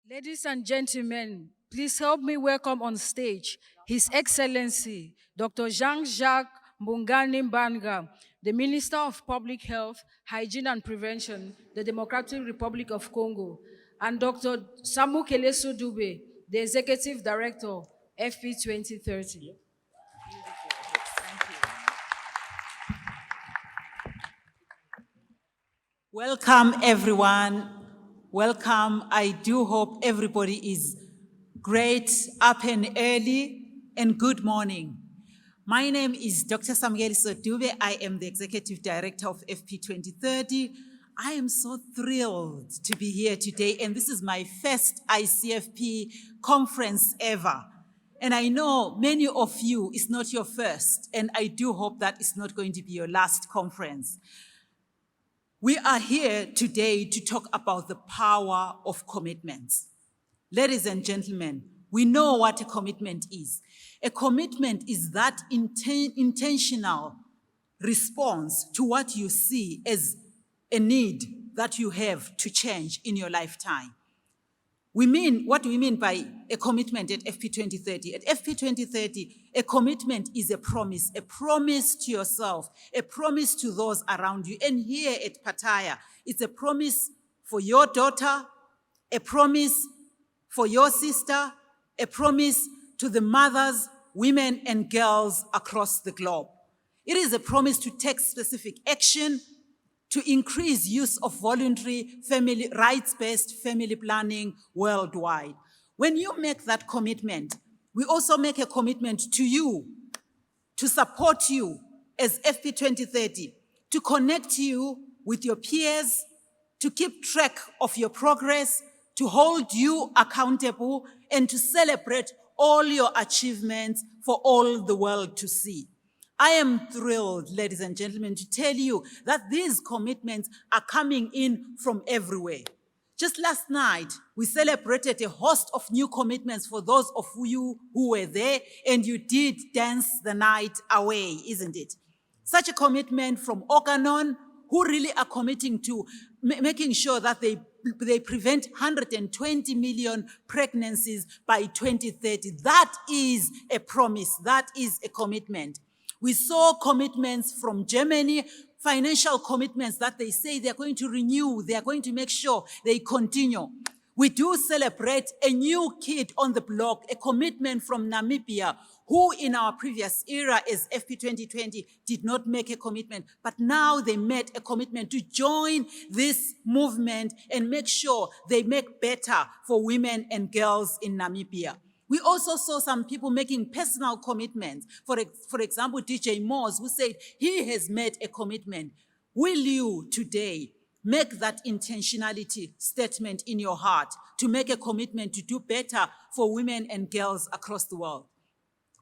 Ladies and gentlemen, please help me welcome on stage His Excellency Dr. Jean-Jacques Mbongani Mbanga, the Minister of Public Health, Hygiene and Prevention, the Democratic Republic of Congo, and Dr. Samu Keleso Dube, the Executive Director, FP2030. Welcome, everyone. Welcome. I do hope everybody is great, up and early, and good morning. My name is Dr. Samuel Sodube. I am the Executive Director of FP2030. I am so thrilled to be here today, and this is my first ICFP conference ever. And I know many of you, it's not your first, and I do hope that it's not going to be your last conference. We are here today to talk about the power of commitments. Ladies and gentlemen, we know what a commitment is. A commitment is that intentional response to what you see as a need that you have to change in your lifetime. What do we mean by a commitment at FP2030? At FP2030, a commitment is a promise to yourself, a promise to those around you. And here at Pattaya, it's a promise for your daughter, a promise for your sister, a promise to the mothers, women, and girls across the globe. It is a promise to take specific action to increase use of voluntary rights-based family planning worldwide. When you make that commitment, we also make a commitment to you, to support you as FP2030, to connect you with your peers, to keep track of your progress, to hold you accountable, and to celebrate all your achievements for all the world to see. I am thrilled, ladies and gentlemen, to tell you that these commitments are coming in from everywhere. Just last night, we celebrated a host of new commitments for those of you who were there, and you did dance the night away, isn't it? Such a commitment from Organon, who really are committing to making sure that they prevent 120 million pregnancies by 2030. That is a promise. That is a commitment. We saw commitments from Germany, financial commitments that they say they're going to renew, they're going to make sure they continue. We do celebrate a new kid on the block, a commitment from Namibia, who in our previous era as FP2020 did not make a commitment, but now they made a commitment to join this movement and make sure they make better for women and girls in Namibia. We also saw some people making personal commitments. For example, DJ Moores, who said he has made a commitment. Will you today make that intentionality statement in your heart to make a commitment to do better for women and girls across the world?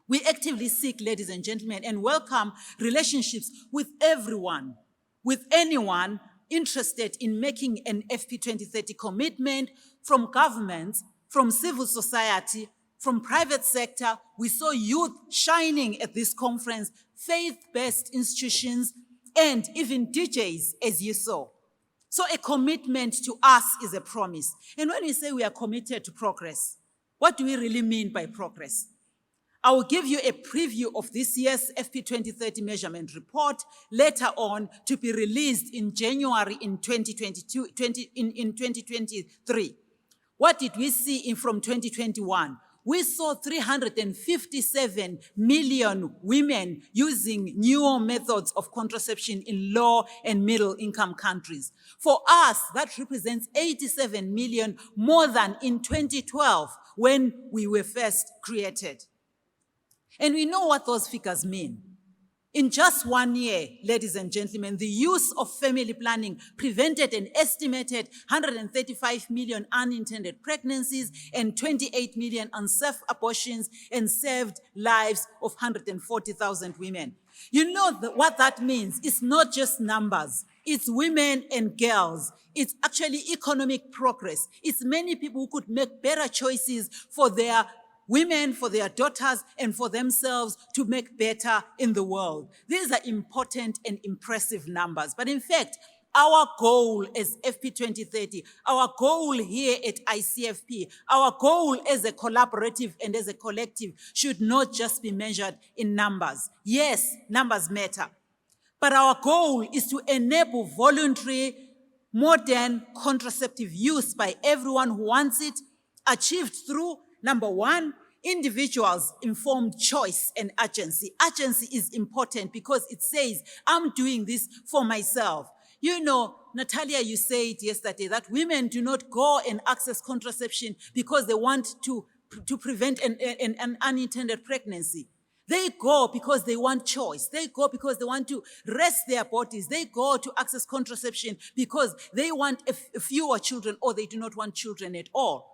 We actively seek, ladies and gentlemen, and welcome relationships with everyone, with anyone interested in making an FP2030 commitment, from governments, from civil society, from private sector. We saw youth shining at this conference, faith-based institutions, and even DJs, as you saw. So a commitment to us is a promise. And when we say we are committed to progress, what do we really mean by progress? I will give you a preview of this year's FP2030 measurement report later on, to be released in January in 2023. What did we see from 2021? We saw 357 million women using newer methods of contraception in low and middle income countries. For us, that represents 87 million more than in 2012 when we were first created. And we know what those figures mean. In just 1 year, ladies and gentlemen, the use of family planning prevented an estimated 135 million unintended pregnancies and 28 million unsafe abortions, and saved lives of 140,000 women. You know what that means? It's not just numbers. It's women and girls. It's actually economic progress. It's many people who could make better choices for their women, for their daughters, and for themselves to make better in the world. These are important and impressive numbers. But in fact, Our goal as FP2030, our goal here at ICFP, our goal as a collaborative and as a collective should not just be measured in numbers. Yes, numbers matter. But our goal is to enable voluntary, modern contraceptive use by everyone who wants it, achieved through, number one, individuals' informed choice and agency. Agency is important because it says, I'm doing this for myself. You know, Natalia, you said yesterday that women do not go and access contraception because they want to prevent an unintended pregnancy. They go because they want choice. They go because they want to rest their bodies. They go to access contraception because they want fewer children or they do not want children at all.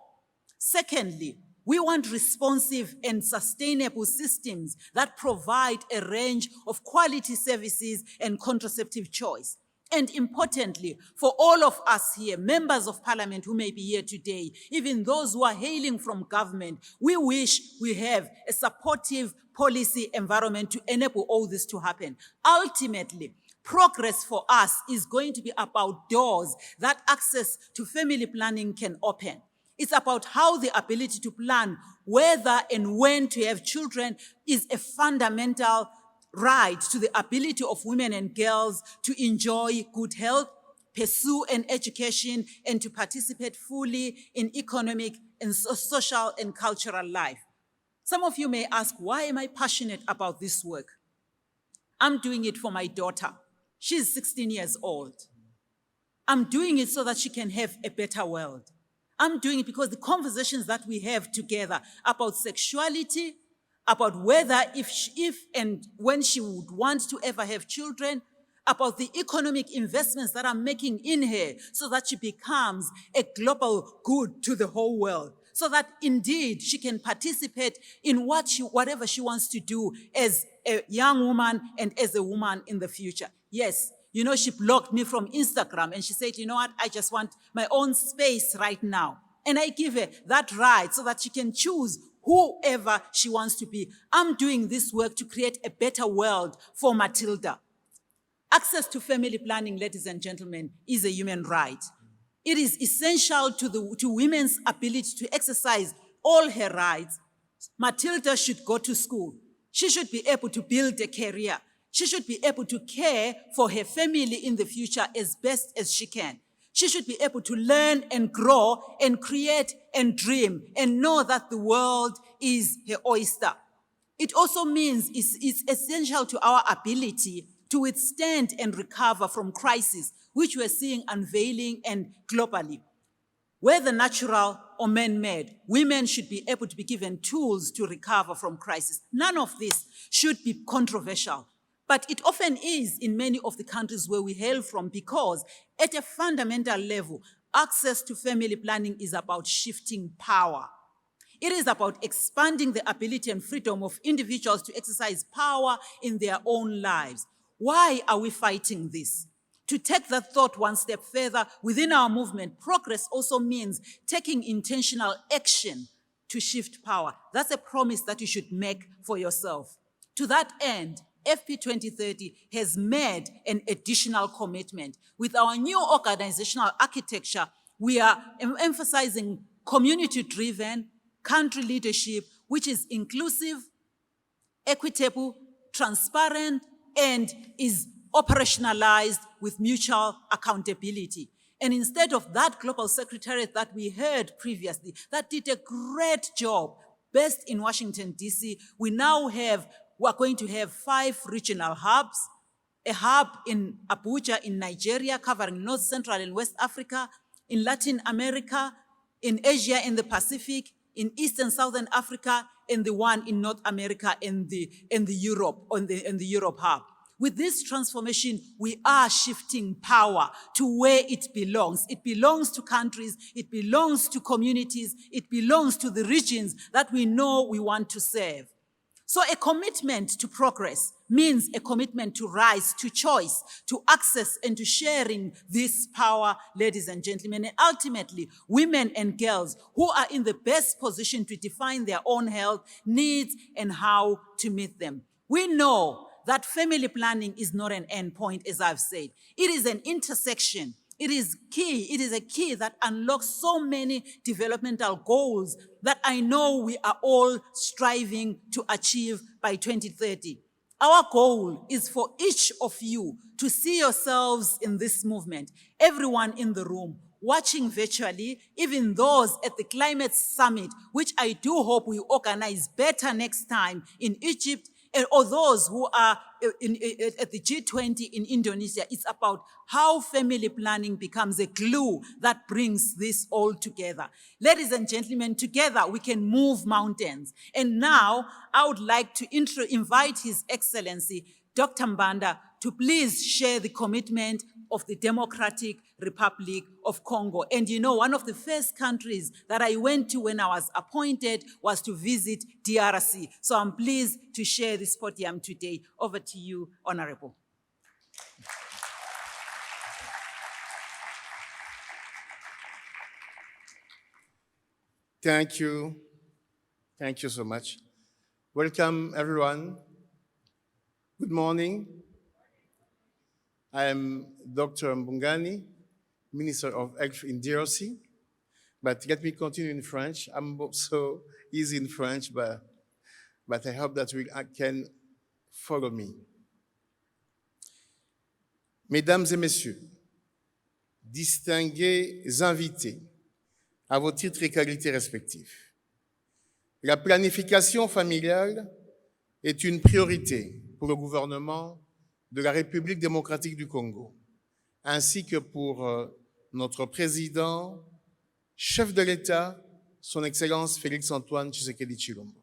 Secondly, we want responsive and sustainable systems that provide a range of quality services and contraceptive choice. And importantly, for all of us here, members of parliament who may be here today, even those who are hailing from government, we wish we have a supportive policy environment to enable all this to happen. Ultimately, progress for us is going to be about doors that access to family planning can open. It's about how the ability to plan whether and when to have children is a fundamental right to the ability of women and girls to enjoy good health, pursue an education, and to participate fully in economic and social and cultural life. Some of you may ask, why am I passionate about this work? I'm doing it for my daughter. She's 16 years old. I'm doing it so that she can have a better world. I'm doing it because the conversations that we have together about sexuality, about whether if and when she would want to ever have children, about the economic investments that I'm making in her so that she becomes a global good to the whole world, so that indeed she can participate in whatever she wants to do as a young woman and as a woman in the future. Yes, you know, she blocked me from Instagram and she said, you know what, I just want my own space right now. And I give her that right so that she can choose whoever she wants to be. I'm doing this work to create a better world for Matilda. Access to family planning, ladies and gentlemen, is a human right. It is essential to women's ability to exercise all her rights. Matilda should go to school. She should be able to build a career. She should be able to care for her family in the future as best as she can. She should be able to learn and grow and create and dream and know that the world is her oyster. It also means it's essential to our ability to withstand and recover from crises, which we're seeing unveiling and globally. Whether natural or man-made, women should be able to be given tools to recover from crisis. None of this should be controversial. But it often is in many of the countries where we hail from because at a fundamental level, access to family planning is about shifting power. It is about expanding the ability and freedom of individuals to exercise power in their own lives. Why are we fighting this? To take that thought one step further, within our movement, progress also means taking intentional action to shift power. That's a promise that you should make for yourself. To that end, FP2030 has made an additional commitment. With our new organizational architecture, we are emphasizing community-driven country leadership, which is inclusive, equitable, transparent, and is operationalized with mutual accountability. And instead of that global secretariat that we heard previously, that did a great job, based in Washington, D.C., we are going to have 5 regional hubs, a hub in Abuja in Nigeria covering North, Central, and West Africa, in Latin America, in Asia and the Pacific, in East and Southern Africa, and the one in North America and the Europe hub. With this transformation, we are shifting power to where it belongs. It belongs to countries, it belongs to communities, it belongs to the regions that we know we want to serve. So a commitment to progress means a commitment to rise, to choice, to access, and to sharing this power, ladies and gentlemen. And ultimately, women and girls who are in the best position to define their own health, needs, and how to meet them. We know that family planning is not an end point, as I've said. It is an intersection. It is key. It is a key that unlocks so many developmental goals that I know we are all striving to achieve by 2030. Our goal is for each of you to see yourselves in this movement, everyone in the room, watching virtually, even those at the Climate Summit, which I do hope we organize better next time in Egypt, or those who are at the G20 in Indonesia. It's about how family planning becomes a glue that brings this all together. Ladies and gentlemen, together we can move mountains. And now I would like to invite His Excellency, Dr. Mbanda, to please share the commitment of the Democratic Republic of Congo. And you know, one of the first countries that I went to when I was appointed was to visit DRC. So I'm pleased to share this podium today. Over to you, Honorable. Thank you. Thank you so much. Welcome, everyone. Good morning. I am Dr. Mbungani, Minister of Health in DRC. But let me continue in French. I'm so easy in French, but I hope that you can follow me. Mesdames et messieurs, distingués invités, à vos titres et qualités respectifs, la planification familiale est une priorité pour le gouvernement de la République démocratique du Congo, ainsi que pour notre président, chef de l'État, son Excellence Félix-Antoine Tshisekedi Tshilombo.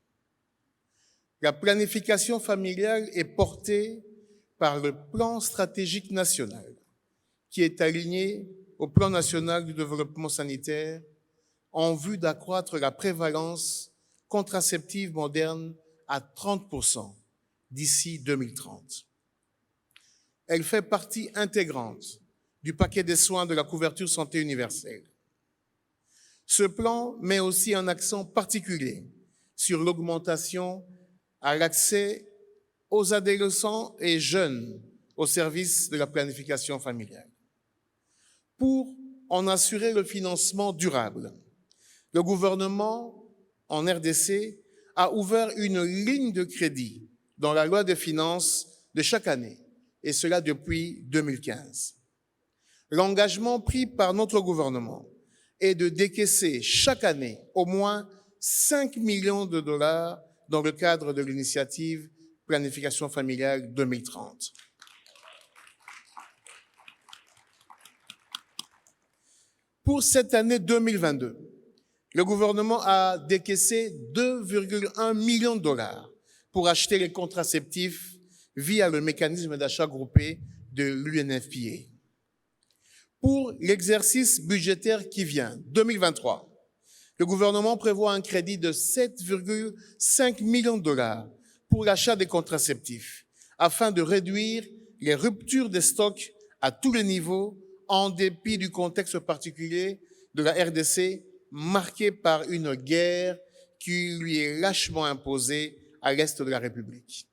La planification familiale est portée par le plan stratégique national, qui est aligné au plan national du développement sanitaire en vue d'accroître la prévalence contraceptive moderne à 30% d'ici 2030. Elle fait partie intégrante du paquet des soins de la couverture santé universelle. Ce plan met aussi un accent particulier sur l'augmentation à l'accès aux adolescents et jeunes au service de la planification familiale. Pour en assurer le financement durable, le gouvernement en RDC a ouvert une ligne de crédit dans la loi des finances de chaque année, et cela depuis 2015. L'engagement pris par notre gouvernement est de décaisser chaque année au moins 5 millions de dollars dans le cadre de l'initiative Planification familiale 2030. Pour cette année 2022, le gouvernement a décaissé 2,1 millions de dollars pour acheter les contraceptifs via le mécanisme d'achat groupé de l'UNFPA. Pour l'exercice budgétaire qui vient, 2023, le gouvernement prévoit un crédit de 7,5 millions de dollars pour l'achat des contraceptifs, afin de réduire les ruptures des stocks à tous les niveaux, en dépit du contexte particulier de la RDC, marqué par une guerre qui lui est lâchement imposée à l'est de la République.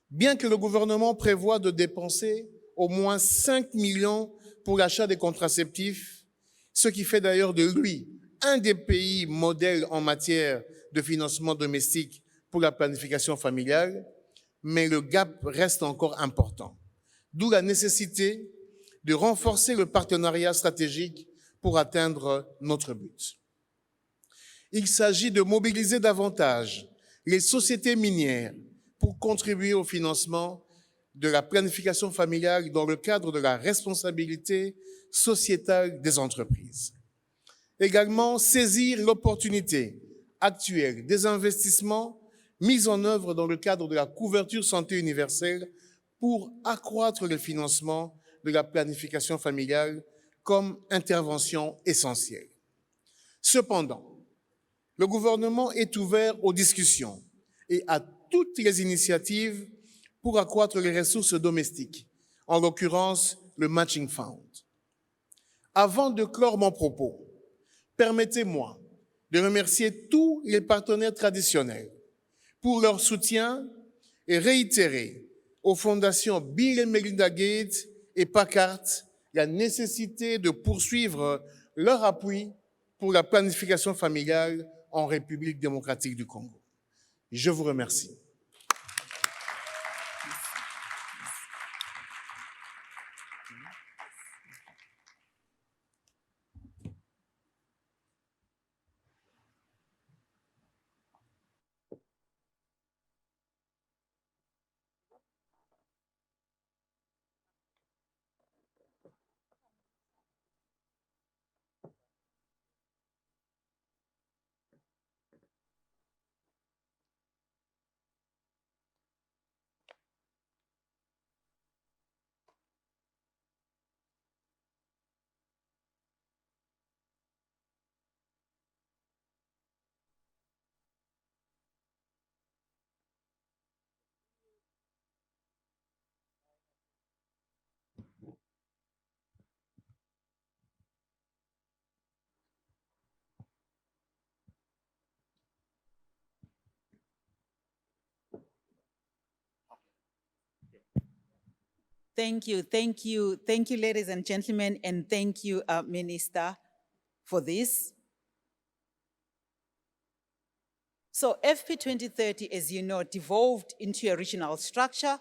Bien que le gouvernement prévoie de dépenser au moins 5 millions pour l'achat des contraceptifs, ce qui fait d'ailleurs de lui un des pays modèles en matière de financement domestique pour la planification familiale, mais le gap reste encore important. D'où la nécessité de renforcer le partenariat stratégique pour atteindre notre but. Il s'agit de mobiliser davantage les sociétés minières pour contribuer au financement de la planification familiale dans le cadre de la responsabilité sociétale des entreprises. Également, saisir l'opportunité actuelle des investissements mis en œuvre dans le cadre de la couverture santé universelle pour accroître le financement de la planification familiale comme intervention essentielle. Cependant, le gouvernement est ouvert aux discussions et à toutes les initiatives pour accroître les ressources domestiques, en l'occurrence le Matching Fund. Avant de clore mon propos, permettez-moi de remercier tous les partenaires traditionnels pour leur soutien et réitérer aux fondations Bill et Melinda Gates et Packard la nécessité de poursuivre leur appui pour la planification familiale en République démocratique du Congo. Je vous remercie. Thank you, ladies and gentlemen, and thank you, Minister, for this. So FP 2030, as you know, devolved into a regional structure,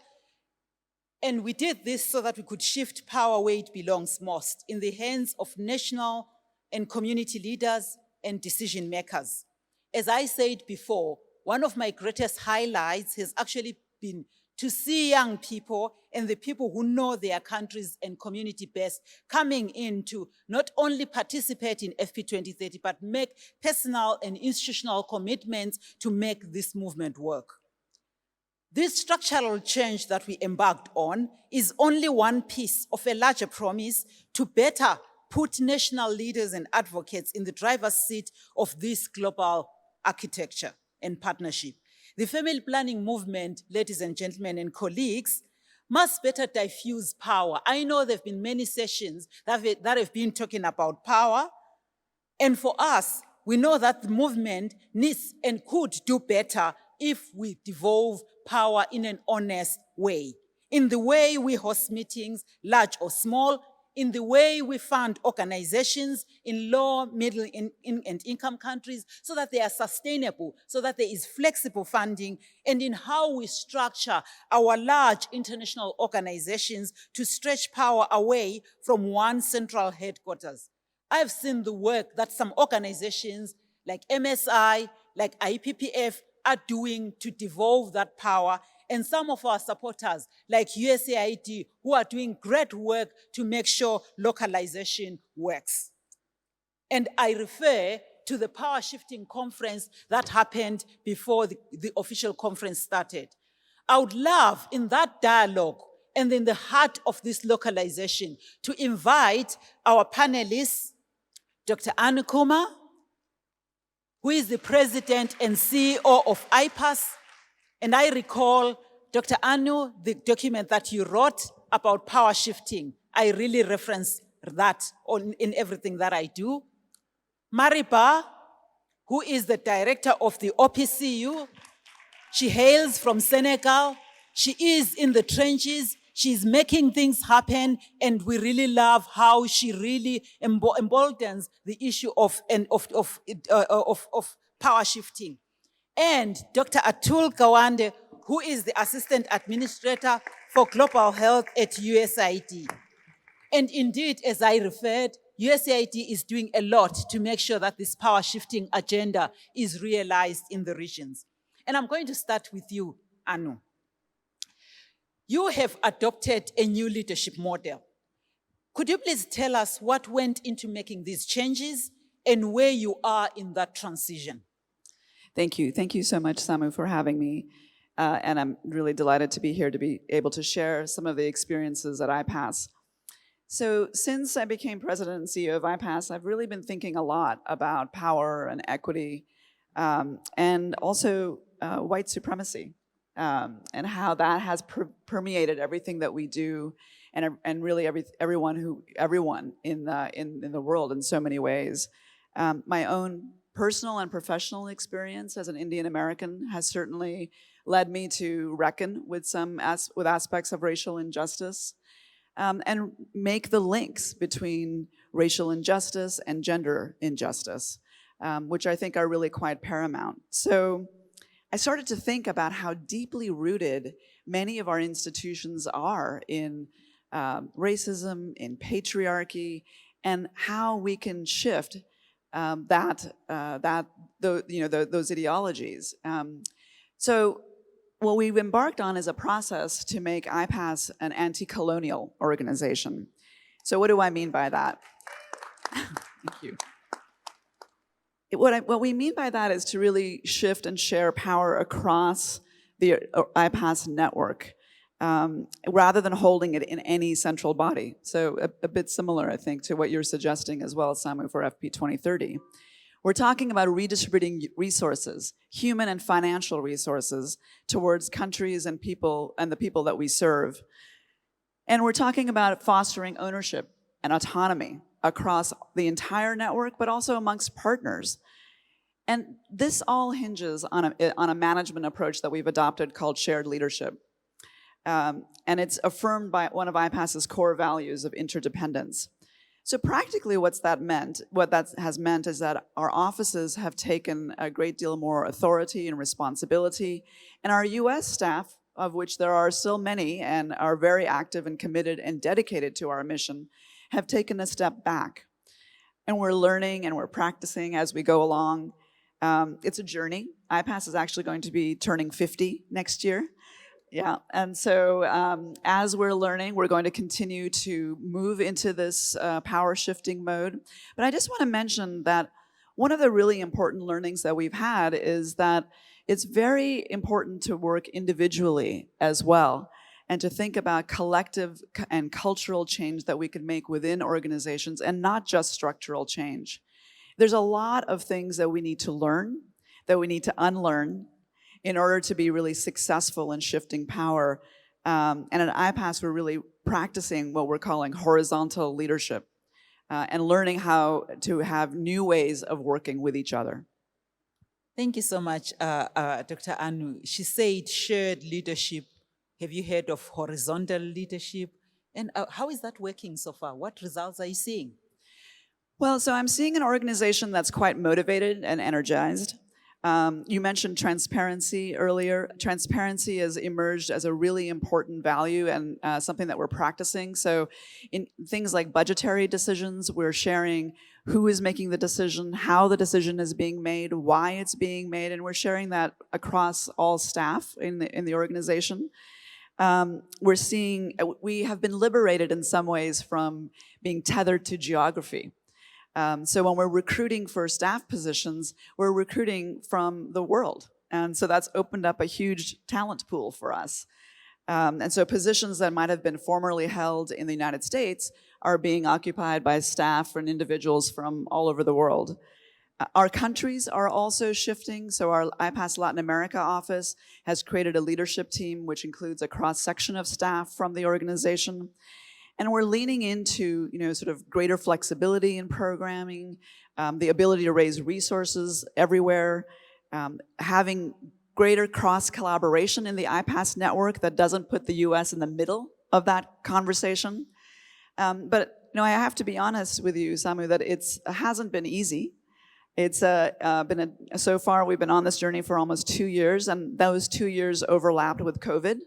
and we did this so that we could shift power where it belongs most, in the hands of national and community leaders and decision makers. As I said before, one of my greatest highlights has actually been to see young people and the people who know their countries and community best coming in to not only participate in FP 2030, but make personal and institutional commitments to make this movement work. This structural change that we embarked on is only one piece of a larger promise to better put national leaders and advocates in the driver's seat of this global architecture and partnership. The family planning movement, ladies and gentlemen and colleagues, must better diffuse power. I know there have been many sessions that have been talking about power, and for us, we know that the movement needs and could do better if we devolve power in an honest way. In the way we host meetings, large or small, in the way we fund organizations in low, middle, and income countries so that they are sustainable, so that there is flexible funding, and in how we structure our large international organizations to stretch power away from one central headquarters. I've seen the work that some organizations like MSI, like IPPF are doing to devolve that power, and some of our supporters like USAID who are doing great work to make sure localization works. And I refer to the power shifting conference that happened before the official conference started. I would love in that dialogue and in the heart of this localization to invite our panelists, Dr. Anu Kuma, who is the president and CEO of IPAS. And I recall, Dr. Anu, the document that you wrote about power shifting. I really reference that in everything that I do. Mariba, who is the director of the OPCU. She hails from Senegal. She is in the trenches. She's making things happen, and we really love how she really emboldens the issue of power shifting. And Dr. Atul Gawande, who is the Assistant Administrator for Global Health at USAID. And indeed, as I referred, USAID is doing a lot to make sure that this power shifting agenda is realized in the regions. And I'm going to start with you, Anu. You have adopted a new leadership model. Could you please tell us what went into making these changes and where you are in that transition? Thank you. Thank you so much, Samu, for having me. And I'm really delighted to be here to be able to share some of the experiences at IPAS. So since I became president and CEO of IPAS, I've really been thinking a lot about power and equity, and also white supremacy, and how that has permeated everything that we do, and really everyone in the world in so many ways. My own personal and professional experience as an Indian American has certainly led me to reckon with with aspects of racial injustice, and make the links between racial injustice and gender injustice, which I think are really quite paramount. So I started to think about how deeply rooted many of our institutions are in racism, in patriarchy, and how we can shift those ideologies. So what we've embarked on is a process to make IPAS an anti-colonial organization. So what do I mean by that? Thank you. What we mean by that is to really shift and share power across the IPAS network, rather than holding it in any central body. So a bit similar, I think, to what you're suggesting as well, Samu, for FP 2030. We're talking about redistributing resources, human and financial resources, towards countries and people and the people that we serve. And we're talking about fostering ownership and autonomy across the entire network, but also amongst partners. And this all hinges on a management approach that we've adopted called shared leadership. And it's affirmed by one of IPAS's core values of interdependence. So practically what that has meant is that our offices have taken a great deal more authority and responsibility, and our US staff, of which there are still many and are very active and committed and dedicated to our mission, have taken a step back. And we're learning and we're practicing as we go along. It's a journey. IPAS is actually going to be turning 50 next year. Yeah, and so as we're learning, we're going to continue to move into this power shifting mode. But I just want to mention that one of the really important learnings that we've had is that it's very important to work individually as well, and to think about collective and cultural change that we can make within organizations, and not just structural change. There's a lot of things that we need to learn, that we need to unlearn, in order to be really successful in shifting power. And at IPAS, we're really practicing what we're calling horizontal leadership, and learning how to have new ways of working with each other. Thank you so much, Dr. Anu. She said shared leadership. Have you heard of horizontal leadership? And how is that working so far? What results are you seeing? Well, so I'm seeing an organization that's quite motivated and energized. You mentioned transparency earlier. Transparency has emerged as a really important value and something that we're practicing. So in things like budgetary decisions, we're sharing who is making the decision, how the decision is being made, why it's being made, and we're sharing that across all staff in the organization. We're seeing, we have been liberated in some ways from being tethered to geography. So when we're recruiting for staff positions, we're recruiting from the world. And so that's opened up a huge talent pool for us. And so positions that might have been formerly held in the United States are being occupied by staff and individuals from all over the world. Our countries are also shifting. So our IPAS Latin America office has created a leadership team, which includes a cross-section of staff from the organization. And we're leaning into, sort of greater flexibility in programming, the ability to raise resources everywhere, having greater cross-collaboration in the IPAS network that doesn't put the US in the middle of that conversation. But I have to be honest with you, Samu, that it hasn't been easy. It's so far we've been on this journey for almost 2 years, and those 2 years overlapped with COVID.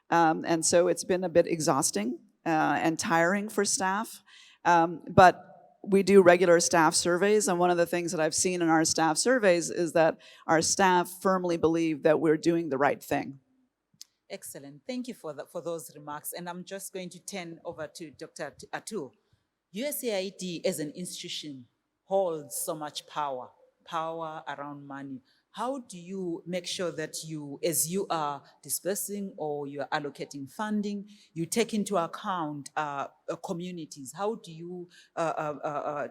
And so it's been a bit exhausting and tiring for staff. But we do regular staff surveys, and one of the things that I've seen in our staff surveys is that our staff firmly believe that we're doing the right thing. Excellent. Thank you for those remarks. And I'm just going to turn over to Dr. Atul. USAID as an institution holds so much power around money. How do you make sure that you, as you are dispersing or you are allocating funding, you take into account communities? How do you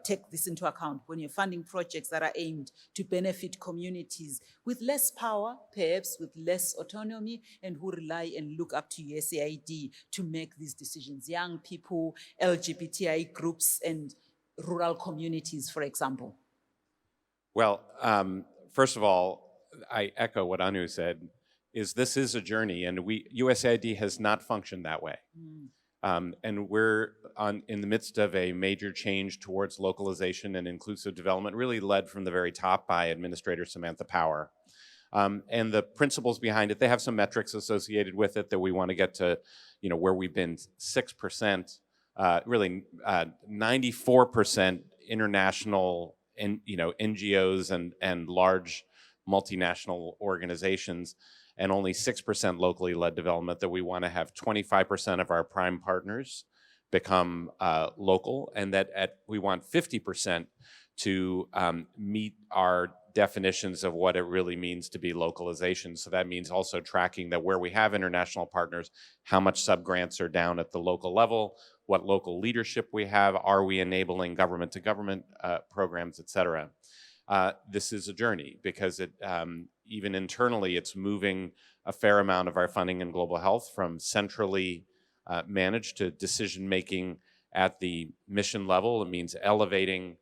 take this into account when you're funding projects that are aimed to benefit communities with less power, perhaps with less autonomy, and who rely and look up to USAID to make these decisions? Young people, LGBTI groups, and rural communities, for example. Well, first of all, I echo what Anu said. is this is a journey, and USAID has not functioned that way. And we're in the midst of a major change towards localization and inclusive development, really led from the very top by Administrator Samantha Power. And the principles behind it, they have some metrics associated with it that we want to get to, where we've been 6%, really 94% international, NGOs and large multinational organizations, and only 6% locally led development, that we want to have 25% of our prime partners become local, and that we want 50% to meet our definitions of what it really means to be localization. So that means also tracking that where we have international partners, how much sub-grants are down at the local level, what local leadership we have, are we enabling government-to-government programs, et cetera. This is a journey because even internally, it's moving a fair amount of our funding in global health from centrally managed to decision-making at the mission level. It means elevating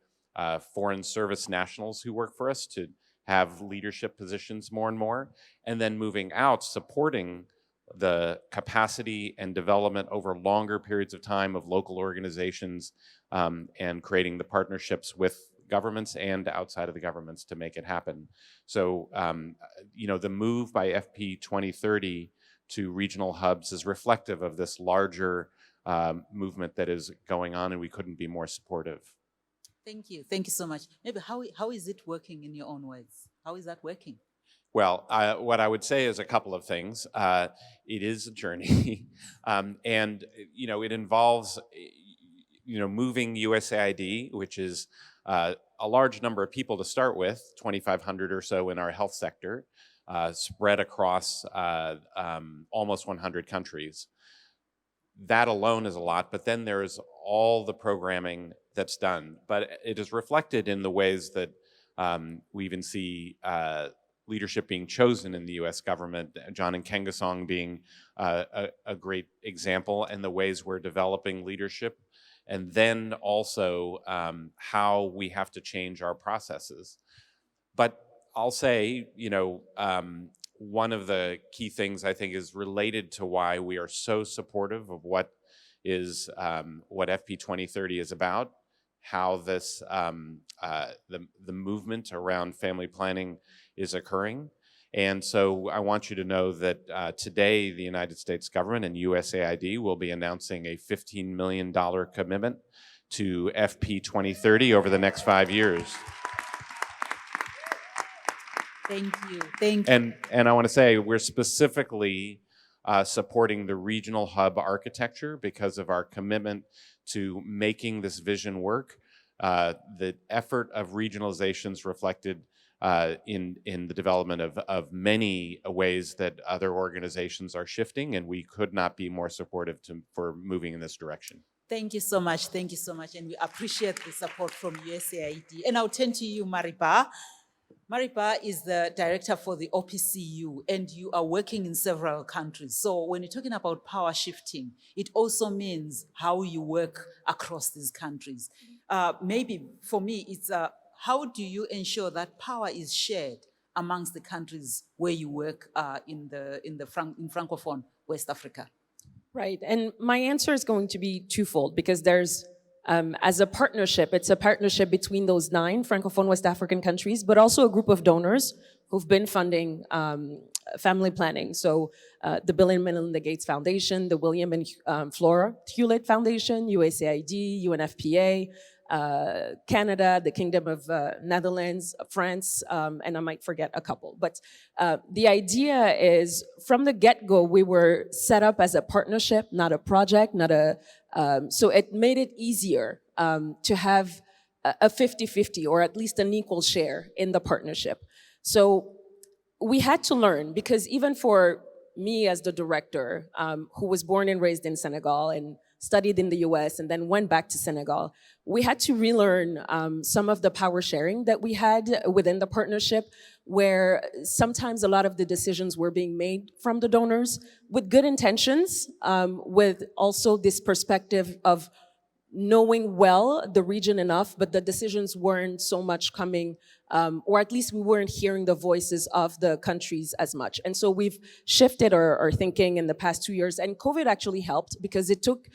foreign service nationals who work for us to have leadership positions more and more, and then moving out, supporting the capacity and development over longer periods of time of local organizations, and creating the partnerships with governments and outside of the governments to make it happen. So, the move by FP 2030 to regional hubs is reflective of this larger movement that is going on, and we couldn't be more supportive. Thank you so much. Maybe how is it working in your own words? How is that working? Well, what I would say is a couple of things. It is a journey, and it involves moving USAID, which is a large number of people to start with, 2,500 or so in our health sector, spread across almost 100 countries. That alone is a lot, but then there's all the programming that's done. But it is reflected in the ways that we even see leadership being chosen in the US government, John and Kengasong being a great example, and the ways we're developing leadership. And then also how we have to change our processes. But I'll say, one of the key things I think is related to why we are so supportive of what FP 2030 is about, how this the movement around family planning is occurring. And so I want you to know that today the United States government and USAID will be announcing a $15 million commitment to FP 2030 over the next 5 years. Thank you. And I want to say we're specifically supporting the regional hub architecture because of our commitment to making this vision work. The effort of regionalization is reflected in the development of many ways that other organizations are shifting, and we could not be more supportive for moving in this direction. Thank you so much, and we appreciate the support from USAID. And I'll turn to you, Maripa. Maripa is the director for the OPCU, and you are working in several countries. So when you're talking about power shifting, it also means how you work across these countries. Maybe for me, it's how do you ensure that power is shared amongst the countries where you work in Francophone West Africa? Right, and my answer is going to be twofold because there's, as a partnership, it's a partnership between those 9 Francophone West African countries, but also a group of donors who've been funding family planning. So the Bill and Melinda Gates Foundation, the William and Flora Hewlett Foundation, USAID, UNFPA, Canada, the Kingdom of Netherlands, France, and I might forget a couple. But the idea is, from the get-go, we were set up as a partnership, not a project, so it made it easier to have a 50-50 or at least an equal share in the partnership. So we had to learn, because even for me as the director, who was born and raised in Senegal and studied in the US and then went back to Senegal, we had to relearn some of the power sharing that we had within the partnership, where sometimes a lot of the decisions were being made from the donors with good intentions, with also this perspective of knowing well the region enough, but the decisions weren't so much coming, or at least we weren't hearing the voices of the countries as much. And so we've shifted our thinking in the past 2 years, and COVID actually helped because it took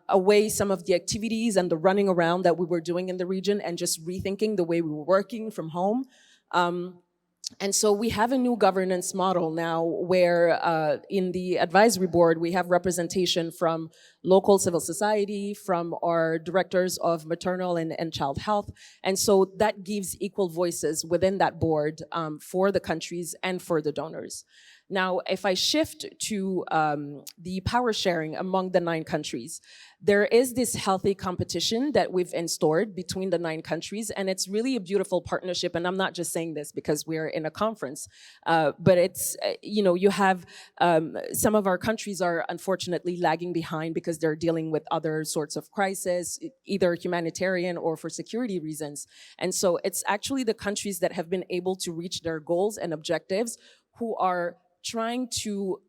away some of the activities and the running around that we were doing in the region and just rethinking the way we were working from home. And so we have a new governance model now where in the advisory board, we have representation from local civil society, from our directors of maternal and child health. And so that gives equal voices within that board for the countries and for the donors. Now, if I shift to the power sharing among the 9 countries, there is this healthy competition that we've instaured between the 9 countries, and it's really a beautiful partnership. And I'm not just saying this because we're in a conference, but it's, you have, some of our countries are unfortunately lagging behind because they're dealing with other sorts of crises, either humanitarian or for security reasons. And so it's actually the countries that have been able to reach their goals and objectives who are trying to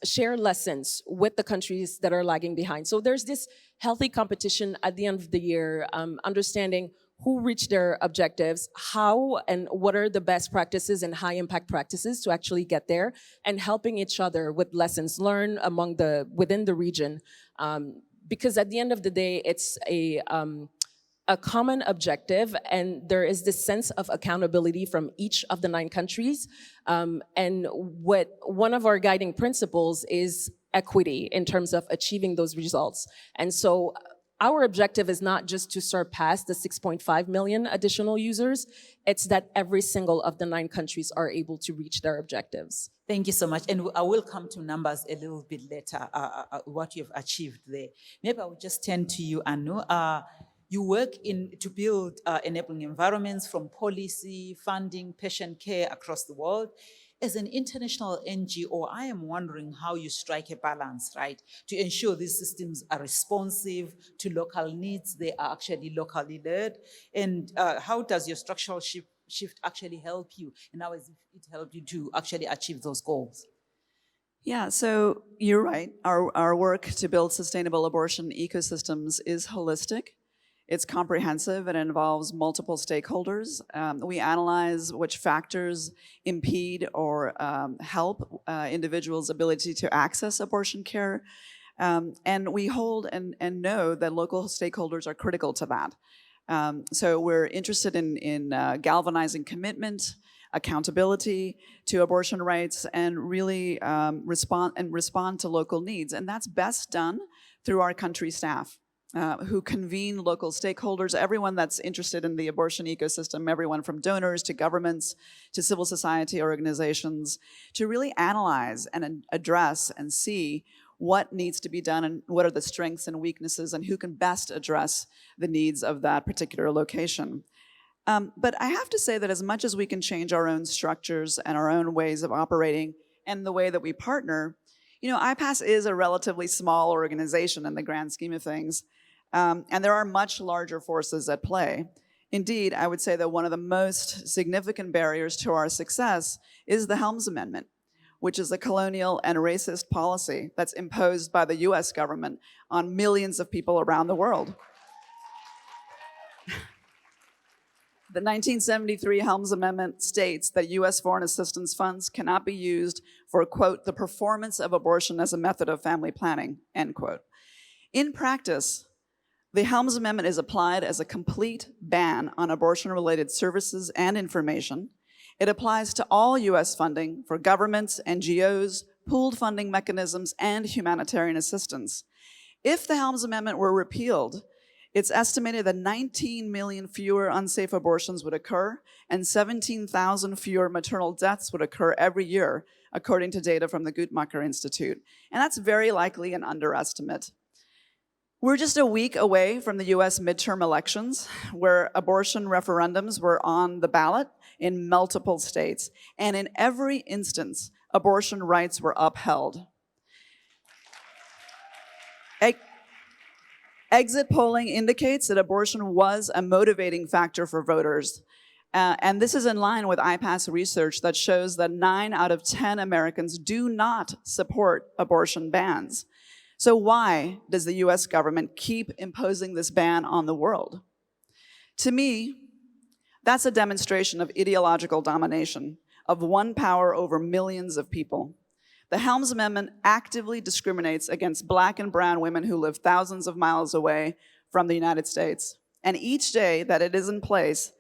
share lessons with the countries that are lagging behind. So there's this healthy competition at the end of the year, understanding who reached their objectives, how and what are the best practices and high impact practices to actually get there, and helping each other with lessons learned within the region. Because at the end of the day, it's a common objective, and there is this sense of accountability from each of the 9 countries. And one of our guiding principles is equity in terms of achieving those results. And so our objective is not just to surpass the 6.5 million additional users, it's that every single of the 9 countries are able to reach their objectives. Thank you so much. And I will come to numbers a little bit later, what you've achieved there. Maybe I will just turn to you, Anu. You work to build enabling environments from policy, funding, patient care across the world. As an international NGO, I am wondering how you strike a balance, right? To ensure these systems are responsive to local needs, they are actually locally led. And how does your structural shift actually help you? And how has it helped you to actually achieve those goals? Yeah, so you're right. Our work to build sustainable abortion ecosystems is holistic. It's comprehensive and involves multiple stakeholders. We analyze which factors impede or help individuals' ability to access abortion care. And we hold and know that local stakeholders are critical to that. So we're interested in galvanizing commitment, accountability to abortion rights, and really respond to local needs. And that's best done through our country staff. Who convene local stakeholders, everyone that's interested in the abortion ecosystem, everyone from donors to governments to civil society organizations, to really analyze and address and see what needs to be done and what are the strengths and weaknesses and who can best address the needs of that particular location. But I have to say that as much as we can change our own structures and our own ways of operating and the way that we partner, IPAS is a relatively small organization in the grand scheme of things. And there are much larger forces at play. Indeed, I would say that one of the most significant barriers to our success is the Helms Amendment, which is a colonial and racist policy that's imposed by the US government on millions of people around the world. The 1973 Helms Amendment states that US foreign assistance funds cannot be used for, quote, the performance of abortion as a method of family planning, end quote. In practice, the Helms Amendment is applied as a complete ban on abortion-related services and information. It applies to all US funding for governments, NGOs, pooled funding mechanisms, and humanitarian assistance. If the Helms Amendment were repealed, it's estimated that 19 million fewer unsafe abortions would occur and 17,000 fewer maternal deaths would occur every year, according to data from the Guttmacher Institute. And that's very likely an underestimate. We're just a week away from the US midterm elections, where abortion referendums were on the ballot in multiple states. And in every instance, abortion rights were upheld. Exit polling indicates that abortion was a motivating factor for voters. And this is in line with IPAS research that shows that 9 out of 10 Americans do not support abortion bans. So why does the US government keep imposing this ban on the world? To me, that's a demonstration of ideological domination of one power over millions of people. The Helms Amendment actively discriminates against Black and brown women who live thousands of miles away from the United States. And each day that it is in place,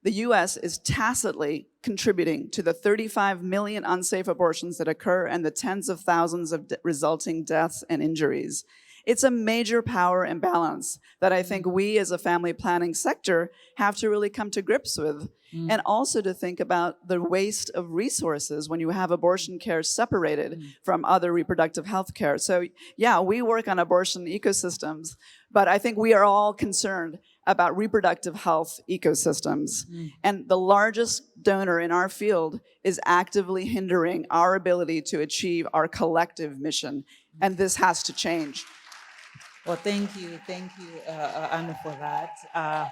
the US is tacitly contributing to the 35 million unsafe abortions that occur and the tens of thousands of resulting deaths and injuries. It's a major power imbalance that I think we as a family planning sector have to really come to grips with. And also to think about the waste of resources when you have abortion care separated from other reproductive health care. So yeah, we work on abortion ecosystems, but I think we are all concerned about reproductive health ecosystems. And the largest donor in our field is actively hindering our ability to achieve our collective mission. And this has to change. Well, thank you, Anu, for that.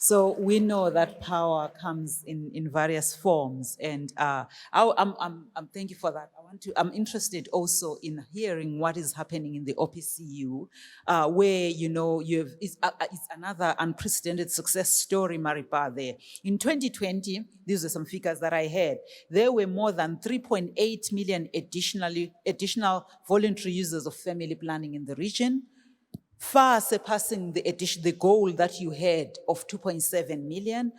So we know that power comes in various forms, and I'm thank you for that. I'm interested also in hearing what is happening in the OPCU, where it's another unprecedented success story, Maripa. There in 2020, these are some figures that I had. There were more than 3.8 million additional voluntary users of family planning in the region, far surpassing the goal that you had of 2.7 million.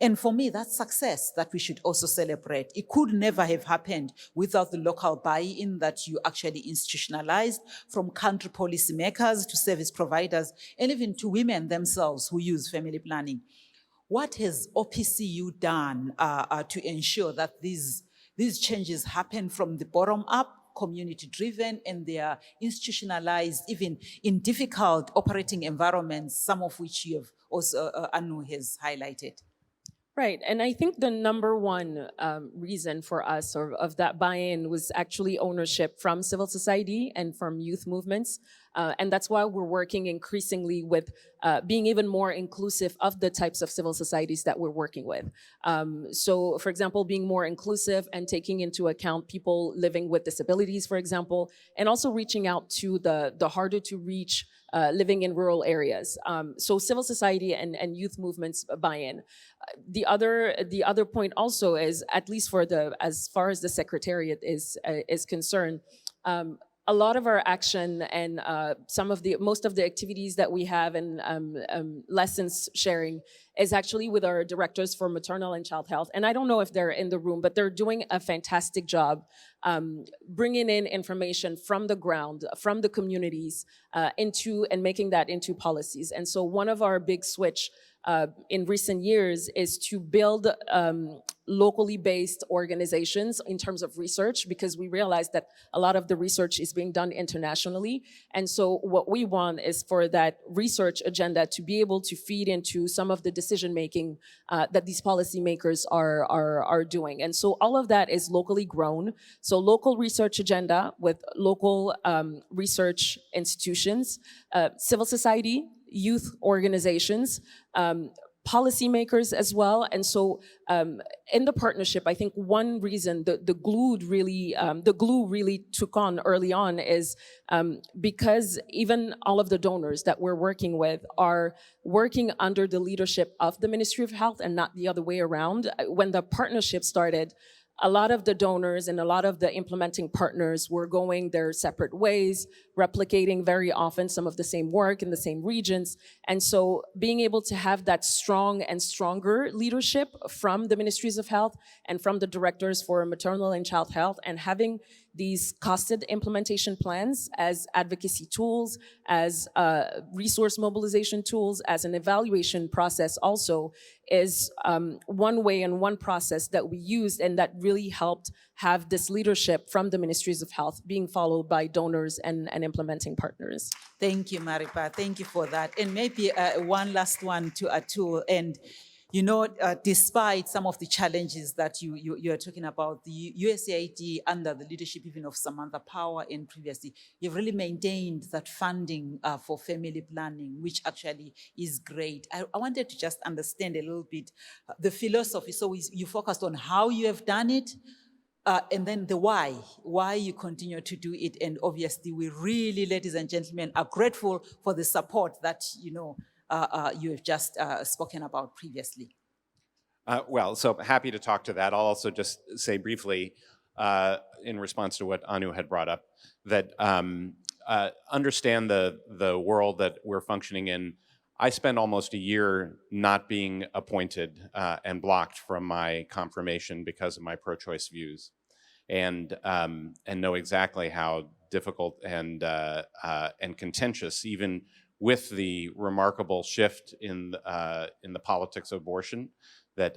And for me, that's success that we should also celebrate. It could never have happened without the local buy-in that you actually institutionalized, from country policymakers to service providers, and even to women themselves who use family planning. What has OPCU done to ensure that these changes happen from the bottom up, community-driven, and they are institutionalized even in difficult operating environments, some of which you have also, Anu has highlighted? Right, and I think the number one reason for us of that buy-in was actually ownership from civil society and from youth movements. And that's why we're working increasingly with being even more inclusive of the types of civil societies that we're working with. So, for example, being more inclusive and taking into account people living with disabilities, for example, and also reaching out to the harder to reach living in rural areas. So civil society and youth movements buy-in. The other point also is, at least as far as the Secretariat is concerned, a lot of our action and most of the activities that we have and lessons sharing is actually with our directors for maternal and child health. And I don't know if they're in the room, but they're doing a fantastic job bringing in information from the ground, from the communities, and making that into policies. And so one of our big switch in recent years is to build locally based organizations in terms of research, because we realize that a lot of the research is being done internationally. And so what we want is for that research agenda to be able to feed into some of the decision making that these policymakers are doing. And so all of that is locally grown. So local research agenda with local research institutions, civil society, youth organizations, policymakers as well. And so in the partnership, I think one reason the glue really took on early on is because even all of the donors that we're working with are working under the leadership of the Ministry of Health and not the other way around. When the partnership started, a lot of the donors and a lot of the implementing partners were going their separate ways, replicating very often some of the same work in the same regions. And so being able to have that strong and stronger leadership from the Ministries of Health and from the directors for maternal and child health, and having these costed implementation plans as advocacy tools, as resource mobilization tools, as an evaluation process also, is one way and one process that we used, and that really helped have this leadership from the Ministries of Health being followed by donors and implementing partners. Thank you, Maripa. Thank you for that. And maybe one last one to Atul. And you know, despite some of the challenges that you are talking about, the USAID, under the leadership even of Samantha Power and previously, you've really maintained that funding for family planning, which actually is great. I wanted to just understand a little bit the philosophy. So you focused on how you have done it, and then the why you continue to do it. And obviously, we really, ladies and gentlemen, are grateful for the support that, you have just spoken about previously. Well, so happy to talk to that. I'll also just say briefly, in response to what Anu had brought up, that understand the world that we're functioning in. I spent almost a year not being appointed and blocked from my confirmation because of my pro-choice views, and know exactly how difficult and contentious, even with the remarkable shift in the politics of abortion, that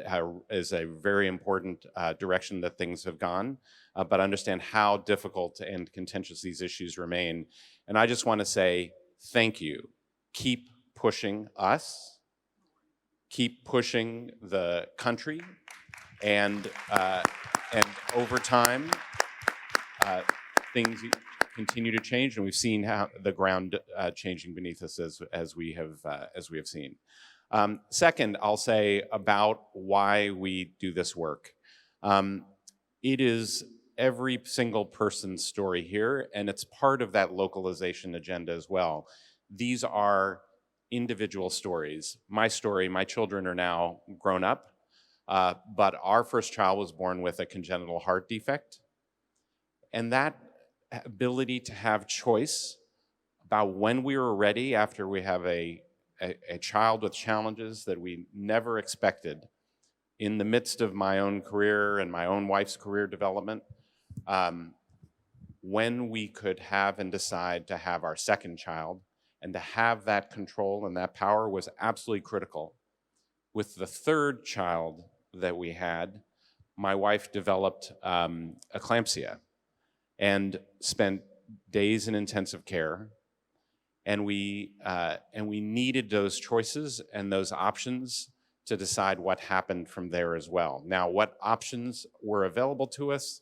is a very important direction that things have gone, but understand how difficult and contentious these issues remain. And I just want to say thank you. Keep pushing us, keep pushing the country, and over time, things continue to change, and we've seen how the ground changing beneath us as we have seen. Second, I'll say about why we do this work. It is every single person's story here, and it's part of that localization agenda as well. These are individual stories. My story, my children are now grown up, but our first child was born with a congenital heart defect. And that ability to have choice about when we were ready after we have a child with challenges that we never expected in the midst of my own career and my own wife's career development, when we could have and decide to have our second child, and to have that control and that power was absolutely critical. With the third child that we had, my wife developed eclampsia and spent days in intensive care. And we needed those choices and those options to decide what happened from there as well. Now, what options were available to us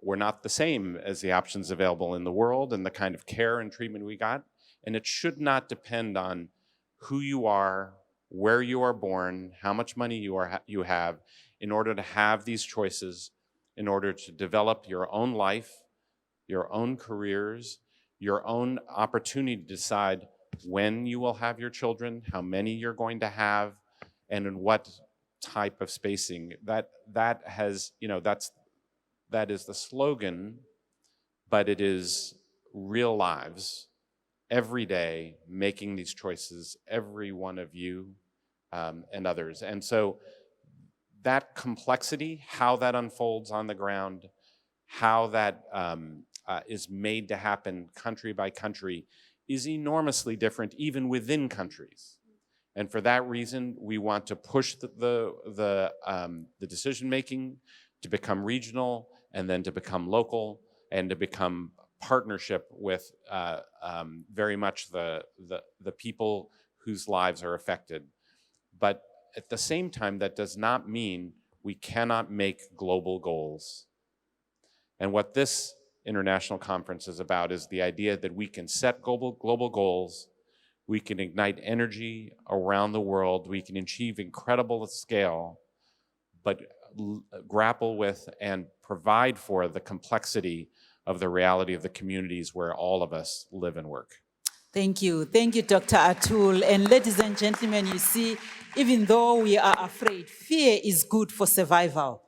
were not the same as the options available in the world and the kind of care and treatment we got. And it should not depend on who you are, where you are born, how much money you have, in order to have these choices, in order to develop your own life, your own careers, your own opportunity to decide when you will have your children, how many you're going to have, and in what type of spacing. That is the slogan, but it is real lives every day making these choices, every one of you and others. And so that complexity, how that unfolds on the ground, how that is made to happen country by country, is enormously different even within countries. And for that reason, we want to push the decision-making to become regional, and then to become local, and to become partnership with very much the people whose lives are affected. But at the same time, that does not mean we cannot make global goals. And what this international conference is about is the idea that we can set global goals, we can ignite energy around the world, we can achieve incredible scale, but grapple with and provide for the complexity of the reality of the communities where all of us live and work. Thank you, Dr. Atul. And ladies and gentlemen, you see, even though we are afraid, fear is good for survival,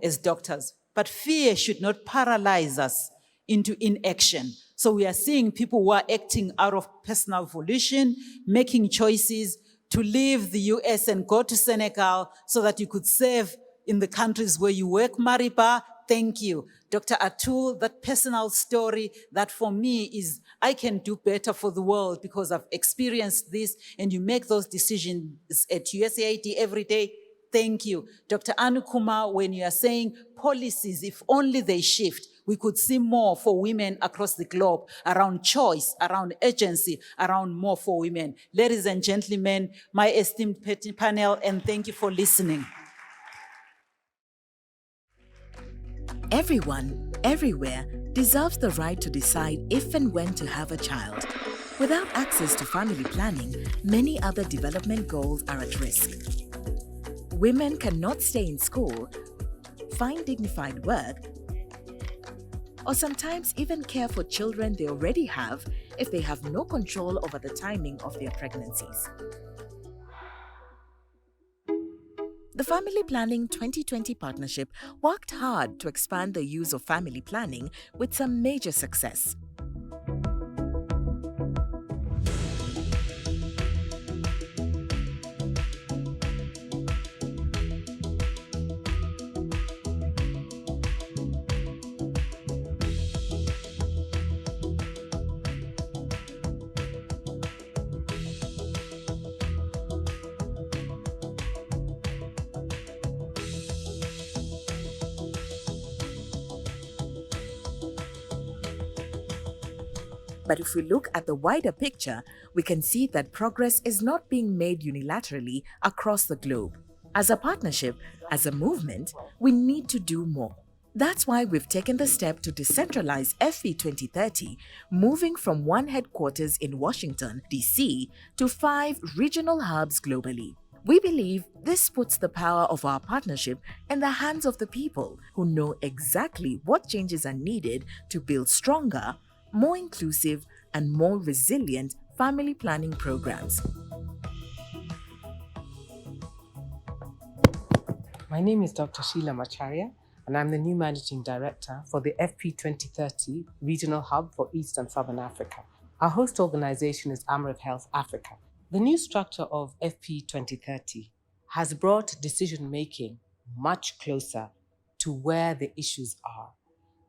as doctors. But fear should not paralyze us into inaction. So we are seeing people who are acting out of personal volition, making choices to leave the US and go to Senegal so that you could serve in the countries where you work. Mariba, thank you. Dr. Atul, that personal story, that for me is, I can do better for the world because I've experienced this, and you make those decisions at USAID every day. Thank you. Dr. Anukuma, when you are saying policies, if only they shift, we could see more for women across the globe, around choice, around agency, around more for women. Ladies and gentlemen, my esteemed panel, and thank you for listening. Everyone, everywhere, deserves the right to decide if and when to have a child. Without access to family planning, many other development goals are at risk. Women cannot stay in school, find dignified work, or sometimes even care for children they already have if they have no control over the timing of their pregnancies. The Family Planning 2020 Partnership worked hard to expand the use of family planning with some major success. But if we look at the wider picture, we can see that progress is not being made unilaterally across the globe. As a partnership, as a movement, we need to do more. That's why we've taken the step to decentralize FP2030, moving from one headquarters in Washington, D.C. to 5 regional hubs globally. We believe this puts the power of our partnership in the hands of the people who know exactly what changes are needed to build stronger, more inclusive, and more resilient family planning programs. My name is Dr. Sheila Macharia, and I'm the new Managing Director for the FP2030 Regional Hub for East and Southern Africa. Our host organization is Amref Health Africa. The new structure of FP2030 has brought decision-making much closer to where the issues are.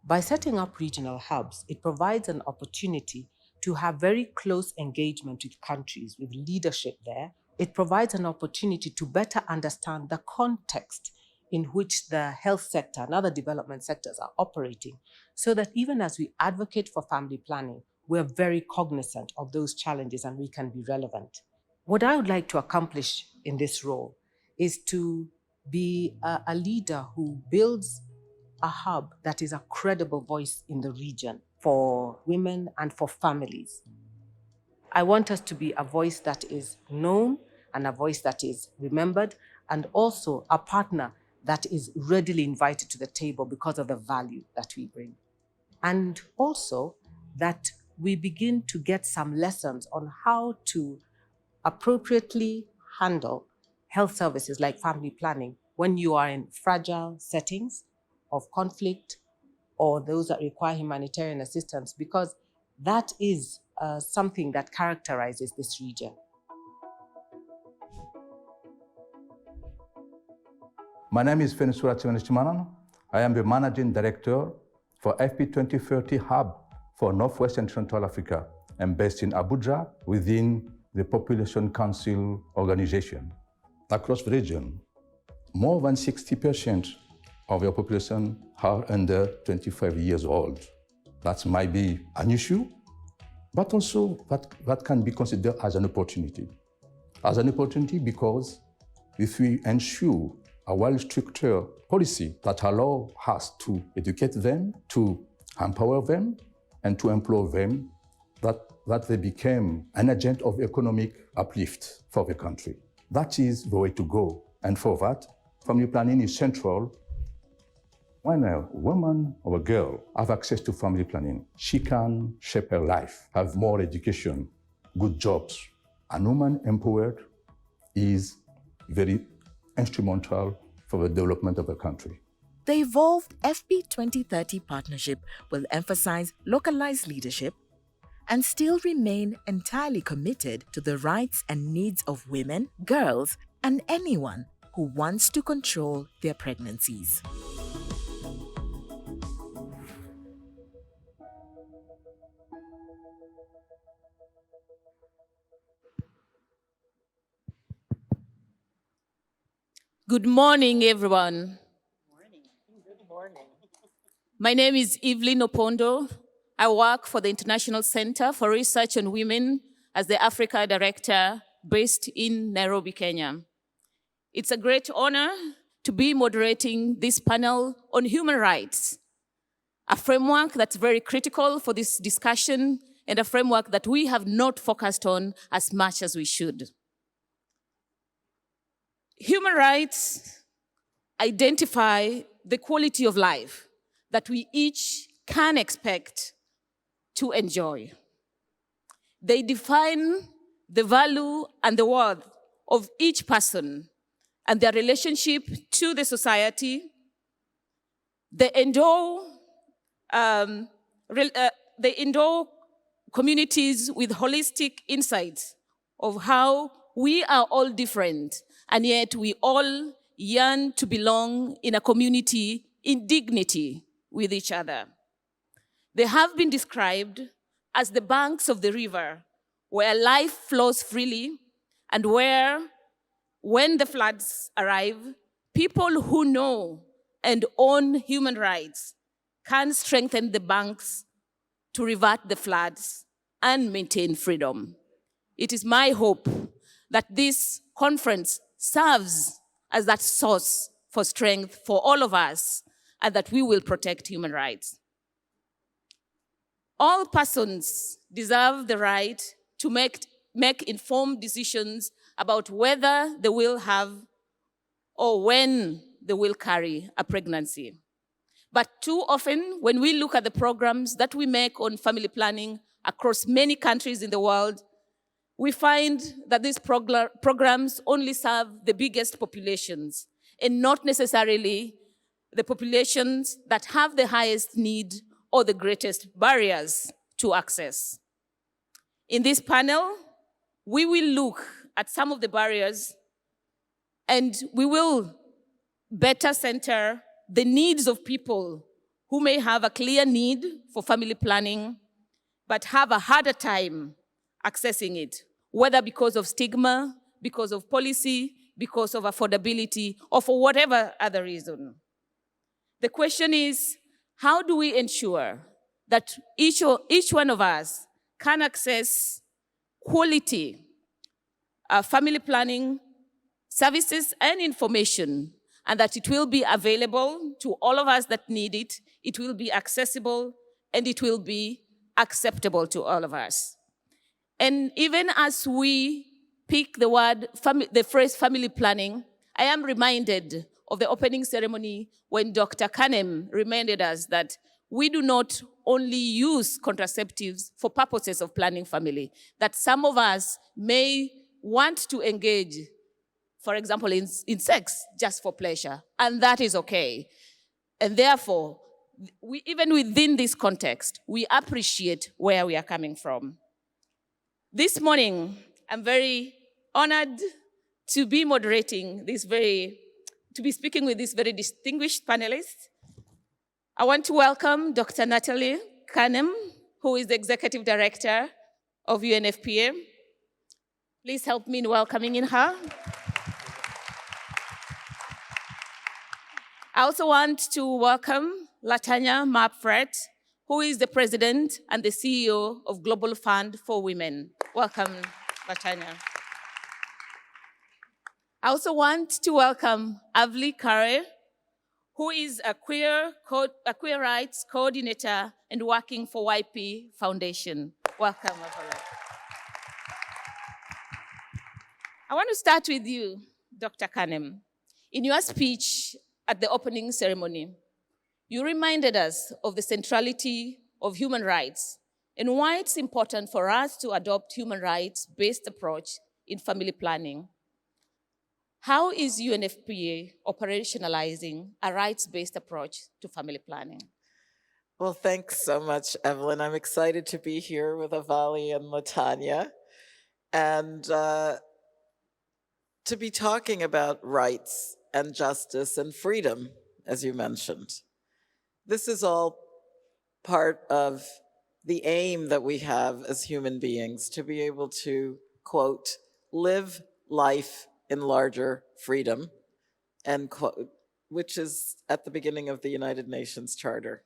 By setting up regional hubs, it provides an opportunity to have very close engagement with countries, with leadership there. It provides an opportunity to better understand the context in which the health sector and other development sectors are operating, so that even as we advocate for family planning, we're very cognizant of those challenges and we can be relevant. What I would like to accomplish in this role is to be a leader who builds a hub that is a credible voice in the region for women and for families. I want us to be a voice that is known and a voice that is remembered, and also a partner that is readily invited to the table because of the value that we bring. And also that we begin to get some lessons on how to appropriately handle health services like family planning when you are in fragile settings of conflict or those that require humanitarian assistance, because that is something that characterizes this region. My name is Fenisura Chimanan. I am the Managing Director for FP2030 Hub for Northwest and Central Africa. I'm based in Abuja within the Population Council organization. Across the region, more than 60% of your population are under 25 years old. That might be an issue, but also that can be considered as an opportunity. As an opportunity because if we ensure a well-structured policy that allows us to educate them, to empower them, and to employ them, that they become an agent of economic uplift for the country. That is the way to go. And for that, family planning is central. When a woman or a girl have access to family planning, she can shape her life, have more education, good jobs. A woman empowered is very instrumental for the development of the country. The evolved FP2030 partnership will emphasize localized leadership and still remain entirely committed to the rights and needs of women, girls, and anyone who wants to control their pregnancies. Good morning, everyone. Good morning. My name is Evelyn Opondo. I work for the International Center for Research on Women as the Africa Director based in Nairobi, Kenya. It's a great honor to be moderating this panel on human rights, a framework that's very critical for this discussion and a framework that we have not focused on as much as we should. Human rights identify the quality of life that we each can expect to enjoy. They define the value and the worth of each person and their relationship to the society. They endow communities with holistic insights of how we are all different, and yet we all yearn to belong in a community in dignity with each other. They have been described as the banks of the river where life flows freely and where, when the floods arrive, people who know and own human rights can strengthen the banks to revert the floods and maintain freedom. It is my hope that this conference serves as that source for strength for all of us and that we will protect human rights. All persons deserve the right to make informed decisions about whether they will have or when they will carry a pregnancy. But too often, when we look at the programs that we make on family planning across many countries in the world, we find that these programs only serve the biggest populations and not necessarily the populations that have the highest need or the greatest barriers to access. In this panel, we will look at some of the barriers and we will better center the needs of people who may have a clear need for family planning but have a harder time accessing it, whether because of stigma, because of policy, because of affordability, or for whatever other reason. The question is, how do we ensure that each one of us can access quality family planning services and information, and that it will be available to all of us that need it, it will be accessible, and it will be acceptable to all of us. And even as we pick the phrase family planning, I am reminded of the opening ceremony when Dr. Kanem reminded us that we do not only use contraceptives for purposes of planning family, that some of us may want to engage, for example, in sex just for pleasure, and that is okay. And therefore, even within this context, we appreciate where we are coming from. This morning, I'm very honored to be moderating to be speaking with this very distinguished panelists. I want to welcome Dr. Natalie Kanem, who is the Executive Director of UNFPA. Please help me in welcoming her. I also want to welcome Latanya Mapfret, who is the President and the CEO of Global Fund for Women. Welcome, Latanya. I also want to welcome Avli Kare, who is a queer rights coordinator and working for YP Foundation. Welcome, Avli. I want to start with you, Dr. Kanem. In your speech at the opening ceremony, you reminded us of the centrality of human rights and why it's important for us to adopt human rights-based approach in family planning. How is UNFPA operationalizing a rights-based approach to family planning? Well, thanks so much, Evelyn. I'm excited to be here with Avali and Latanya and to be talking about rights and justice and freedom, as you mentioned. This is all part of the aim that we have as human beings, to be able to, quote, live life in larger freedom, end quote, which is at the beginning of the United Nations Charter.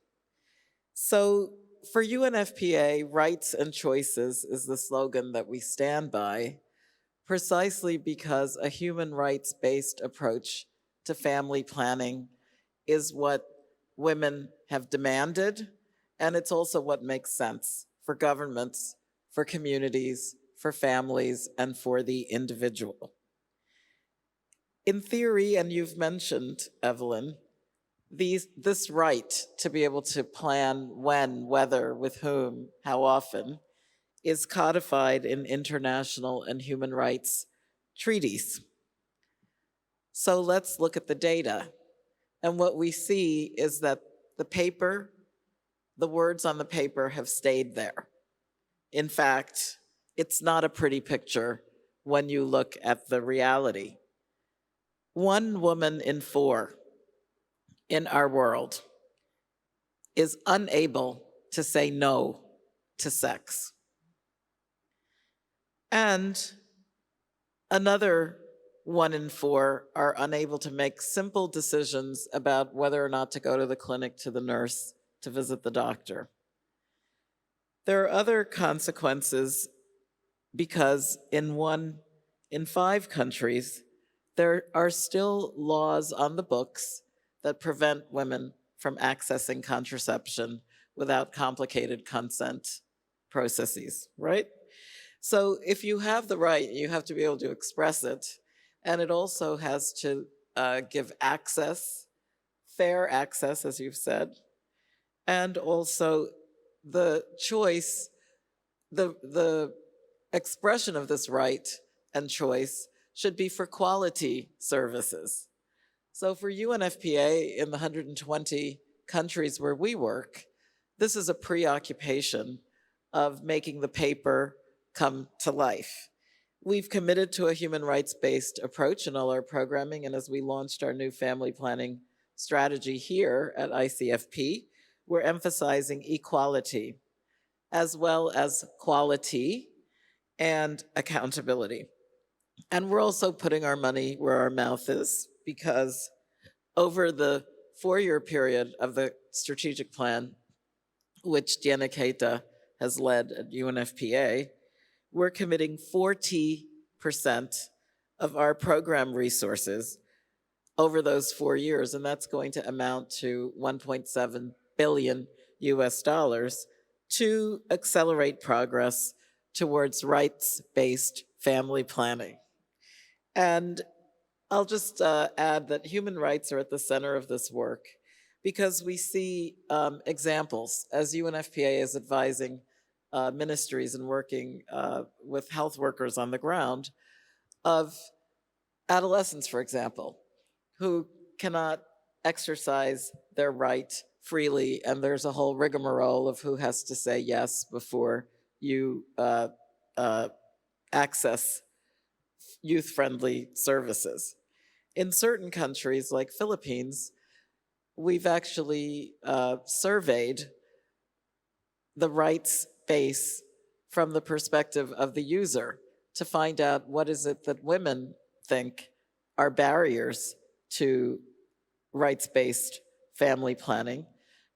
So for UNFPA, rights and choices is the slogan that we stand by, precisely because a human rights-based approach to family planning is what women have demanded, and it's also what makes sense for governments, for communities, for families, and for the individual. In theory, and you've mentioned, Evelyn, this right to be able to plan when, whether, with whom, how often, is codified in international and human rights treaties. So let's look at the data. And what we see is that the words on the paper have stayed there. In fact, it's not a pretty picture when you look at the reality. 1 woman in 4 in our world is unable to say no to sex. And another 1 in 4 are unable to make simple decisions about whether or not to go to the clinic, to the nurse, to visit the doctor. There are other consequences because in 5 countries, there are still laws on the books that prevent women from accessing contraception without complicated consent processes, right? So if you have the right, you have to be able to express it, and it also has to give access, fair access, as you've said, and also the choice, the expression of this right and choice should be for quality services. So for UNFPA in the 120 countries where we work, this is a preoccupation of making the paper come to life. We've committed to a human rights-based approach in all our programming, and as we launched our new family planning strategy here at ICFP, we're emphasizing equality as well as quality and accountability. And we're also putting our money where our mouth is, because over the 4-year period of the strategic plan, which Diana Keita has led at UNFPA, we're committing 40% of our program resources over those 4 years, and that's going to amount to $1.7 billion to accelerate progress towards rights-based family planning. And I'll just add that human rights are at the center of this work because we see examples, as UNFPA is advising ministries and working with health workers on the ground, of adolescents, for example, who cannot exercise their right freely, and there's a whole rigmarole of who has to say yes before you access youth-friendly services. In certain countries, like Philippines, we've actually surveyed the rights base from the perspective of the user to find out what is it that women think are barriers to rights-based family planning.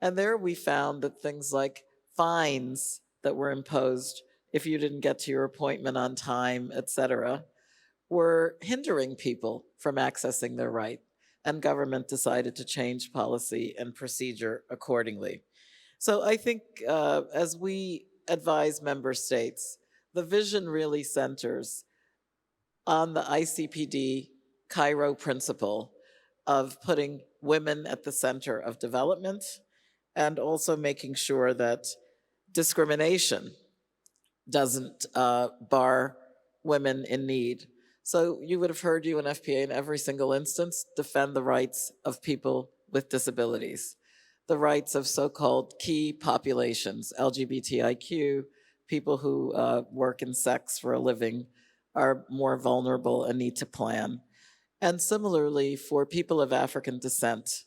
And there we found that things like fines that were imposed if you didn't get to your appointment on time, et cetera, were hindering people from accessing their right, and government decided to change policy and procedure accordingly. So I think as we advise member states, the vision really centers on the ICPD Cairo principle of putting women at the center of development and also making sure that discrimination doesn't bar women in need. So you would have heard UNFPA in every single instance defend the rights of people with disabilities, the rights of so-called key populations, LGBTIQ, people who work in sex for a living are more vulnerable and need to plan. And similarly, for people of African descent,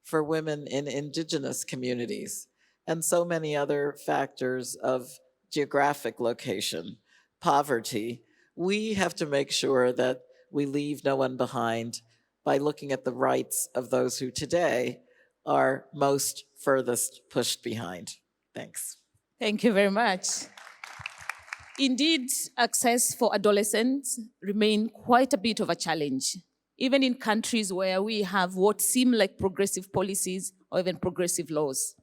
for women in indigenous communities, and so many other factors of geographic location, poverty, we have to make sure that we leave no one behind by looking at the rights of those who today are most furthest pushed behind. Thanks. Thank you very much. Indeed, access for adolescents remain quite a bit of a challenge, even in countries where we have what seem like progressive policies or even progressive laws.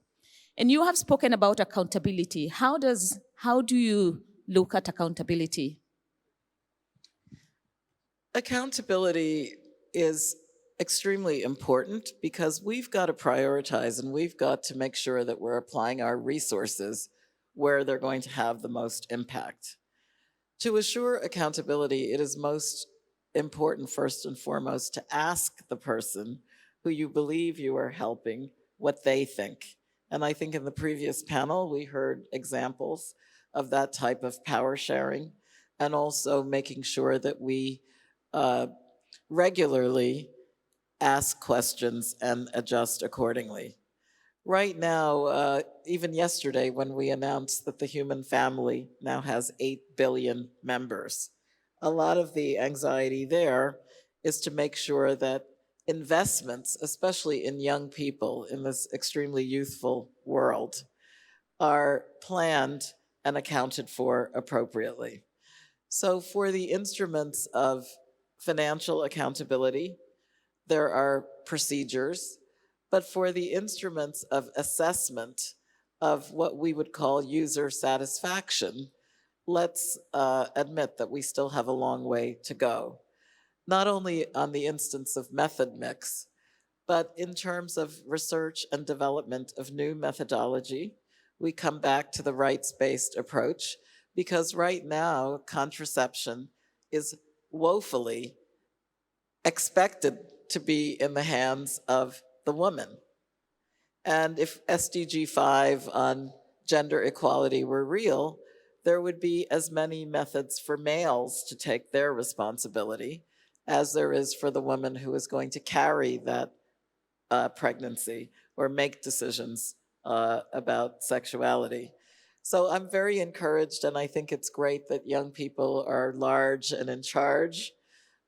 And you have spoken about accountability. How do you look at accountability? Accountability is extremely important because we've got to prioritize and we've got to make sure that we're applying our resources where they're going to have the most impact. To assure accountability, it is most important, first and foremost, to ask the person who you believe you are helping what they think. And I think in the previous panel, we heard examples of that type of power sharing, and also making sure that we regularly ask questions and adjust accordingly. Right now, even yesterday, when we announced that the human family now has 8 billion members, a lot of the anxiety there is to make sure that investments, especially in young people in this extremely youthful world, are planned and accounted for appropriately. So for the instruments of financial accountability, there are procedures, but for the instruments of assessment of what we would call user satisfaction, let's admit that we still have a long way to go. Not only on the instance of method mix, but in terms of research and development of new methodology, we come back to the rights-based approach, because right now contraception is woefully expected to be in the hands of the woman. And if SDG 5 on gender equality were real, there would be as many methods for males to take their responsibility as there is for the woman who is going to carry that pregnancy or make decisions about sexuality. So I'm very encouraged, and I think it's great that young people are large and in charge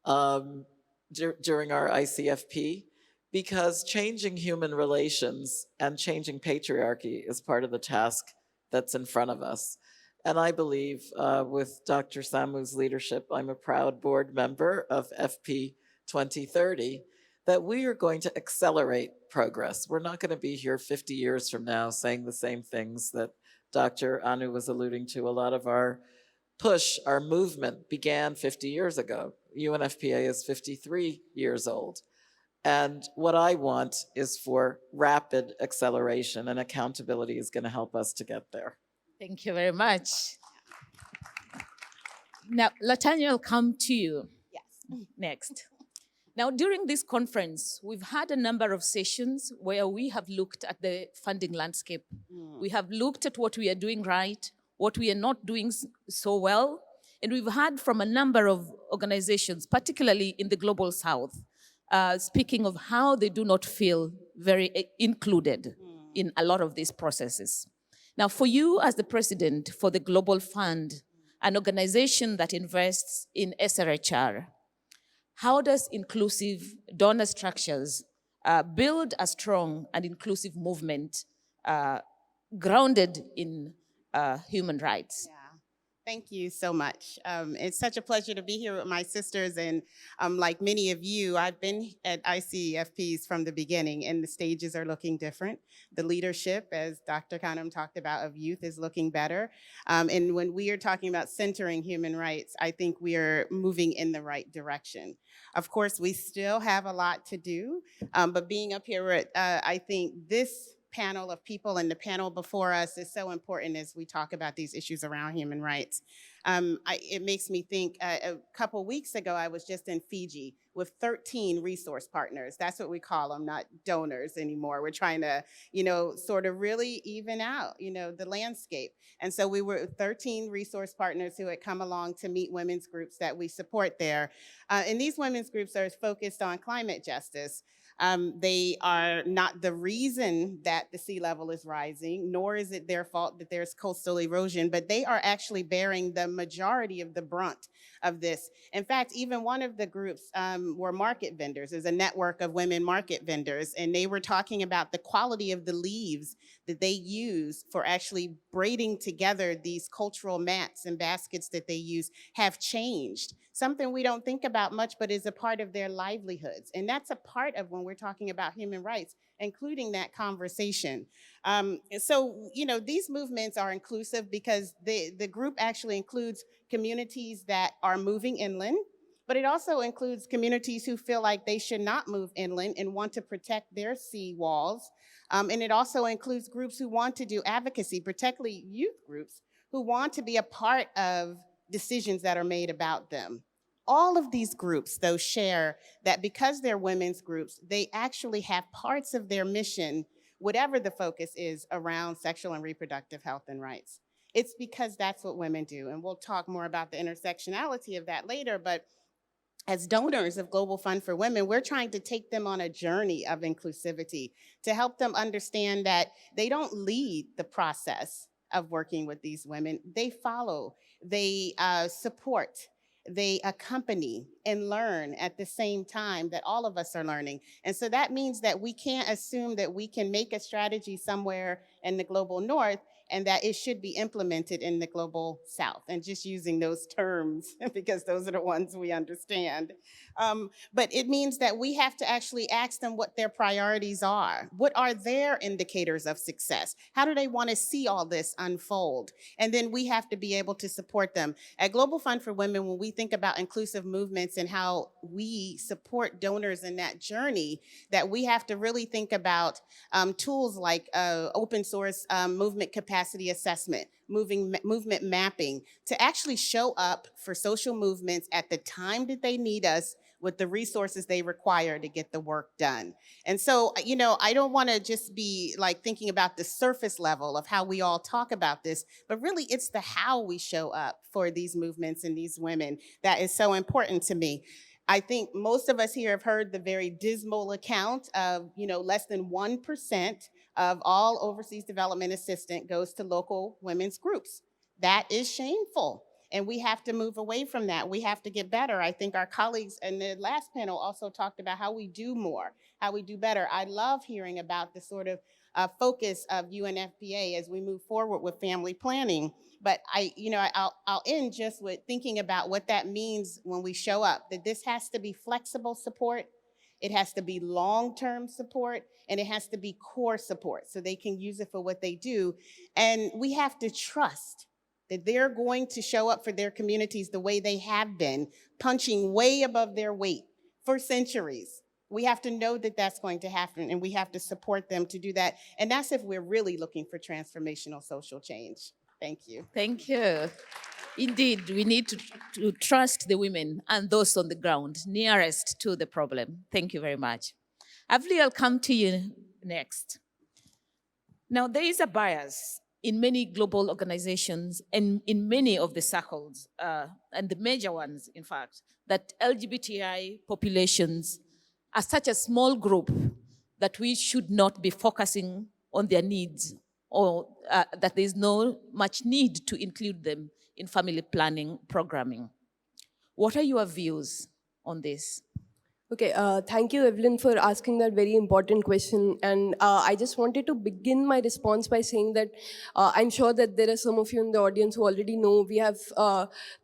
during our ICFP, because changing human relations and changing patriarchy is part of the task that's in front of us. And I believe with Dr. Samu's leadership, I'm a proud board member of FP 2030, that we are going to accelerate progress. We're not going to be here 50 years from now saying the same things that Dr. Anu was alluding to. A lot of our push, our movement began 50 years ago. UNFPA is 53 years old. And what I want is for rapid acceleration, and accountability is going to help us to get there. Thank you very much. Now, Latanya, I'll come to you. Yes. Next. Now, during this conference, we've had a number of sessions where we have looked at the funding landscape. We have looked at what we are doing right, what we are not doing so well, and we've heard from a number of organizations, particularly in the Global South, speaking of how they do not feel very included in a lot of these processes. Now, for you as the president for the Global Fund, an organization that invests in SRHR, how does inclusive donor structures build a strong and inclusive movement grounded in human rights? Yeah. Thank you so much. It's such a pleasure to be here with my sisters, and like many of you, I've been at ICFPs from the beginning, and the stages are looking different. The leadership, as Dr. Khanum talked about, of youth is looking better. And when we are talking about centering human rights, I think we are moving in the right direction. Of course, we still have a lot to do, but being up here, I think this panel of people and the panel before us is so important as we talk about these issues around human rights. It makes me think, a couple weeks ago, I was just in Fiji with 13 resource partners. That's what we call them, not donors anymore. We're trying to, sort of really even out, the landscape. And so we were 13 resource partners who had come along to meet women's groups that we support there. And these women's groups are focused on climate justice. They are not the reason that the sea level is rising, nor is it their fault that there's coastal erosion, but they are actually bearing the majority of the brunt of this. In fact, even one of the groups were market vendors. There's a network of women market vendors, and they were talking about the quality of the leaves that they use for actually braiding together these cultural mats and baskets that they use have changed. Something we don't think about much, but is a part of their livelihoods. And that's a part of when we're talking about human rights, including that conversation. So, these movements are inclusive because the group actually includes communities that are moving inland, but it also includes communities who feel like they should not move inland and want to protect their sea walls. And it also includes groups who want to do advocacy, particularly youth groups, who want to be a part of decisions that are made about them. All of these groups, though, share that because they're women's groups, they actually have parts of their mission, whatever the focus is, around sexual and reproductive health and rights. It's because that's what women do. And we'll talk more about the intersectionality of that later, but as donors of Global Fund for Women, we're trying to take them on a journey of inclusivity to help them understand that they don't lead the process of working with these women. They follow, they support, they accompany and learn at the same time that all of us are learning. And so that means that we can't assume that we can make a strategy somewhere in the global north and that it should be implemented in the global south, and just using those terms because those are the ones we understand. But it means that we have to actually ask them what their priorities are. What are their indicators of success? How do they want to see all this unfold? And then we have to be able to support them. At Global Fund for Women, when we think about inclusive movements and how we support donors in that journey, that we have to really think about tools like open source movement capacity assessment, movement mapping, to actually show up for social movements at the time that they need us with the resources they require to get the work done. And so, you know, I don't want to just be like thinking about the surface level of how we all talk about this, but really it's the how we show up for these movements and these women that is so important to me. I think most of us here have heard the very dismal account of, you know, less than 1% of all overseas development assistance goes to local women's groups. That is shameful. And we have to move away from that. We have to get better. I think our colleagues in the last panel also talked about how we do more, how we do better. I love hearing about the sort of focus of UNFPA as we move forward with family planning. But I'll end just with thinking about what that means when we show up, that this has to be flexible support, it has to be long-term support, and it has to be core support so they can use it for what they do. And we have to trust that they're going to show up for their communities the way they have been, punching way above their weight for centuries. We have to know that that's going to happen, and we have to support them to do that. And that's if we're really looking for transformational social change. Thank you. Thank you. Indeed, we need to trust the women and those on the ground nearest to the problem. Thank you very much. Avli, I'll come to you next. Now, there is a bias in many global organizations and in many of the circles, and the major ones, in fact, that LGBTI populations are such a small group that we should not be focusing on their needs, or that there's no much need to include them in family planning programming. What are your views on this? Okay, thank you, Evelyn, for asking that very important question. And I just wanted to begin my response by saying that I'm sure that there are some of you in the audience who already know we have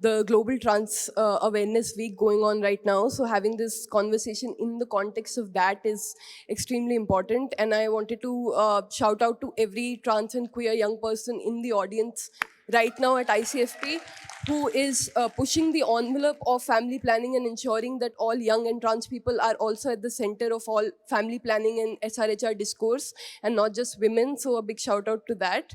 the Global Trans Awareness Week going on right now. So having this conversation in the context of that is extremely important. And I wanted to shout out to every trans and queer young person in the audience right now at ICFP, who is pushing the envelope of family planning and ensuring that all young and trans people are also at the center of all family planning and SRHR discourse, and not just women. So a big shout out to that.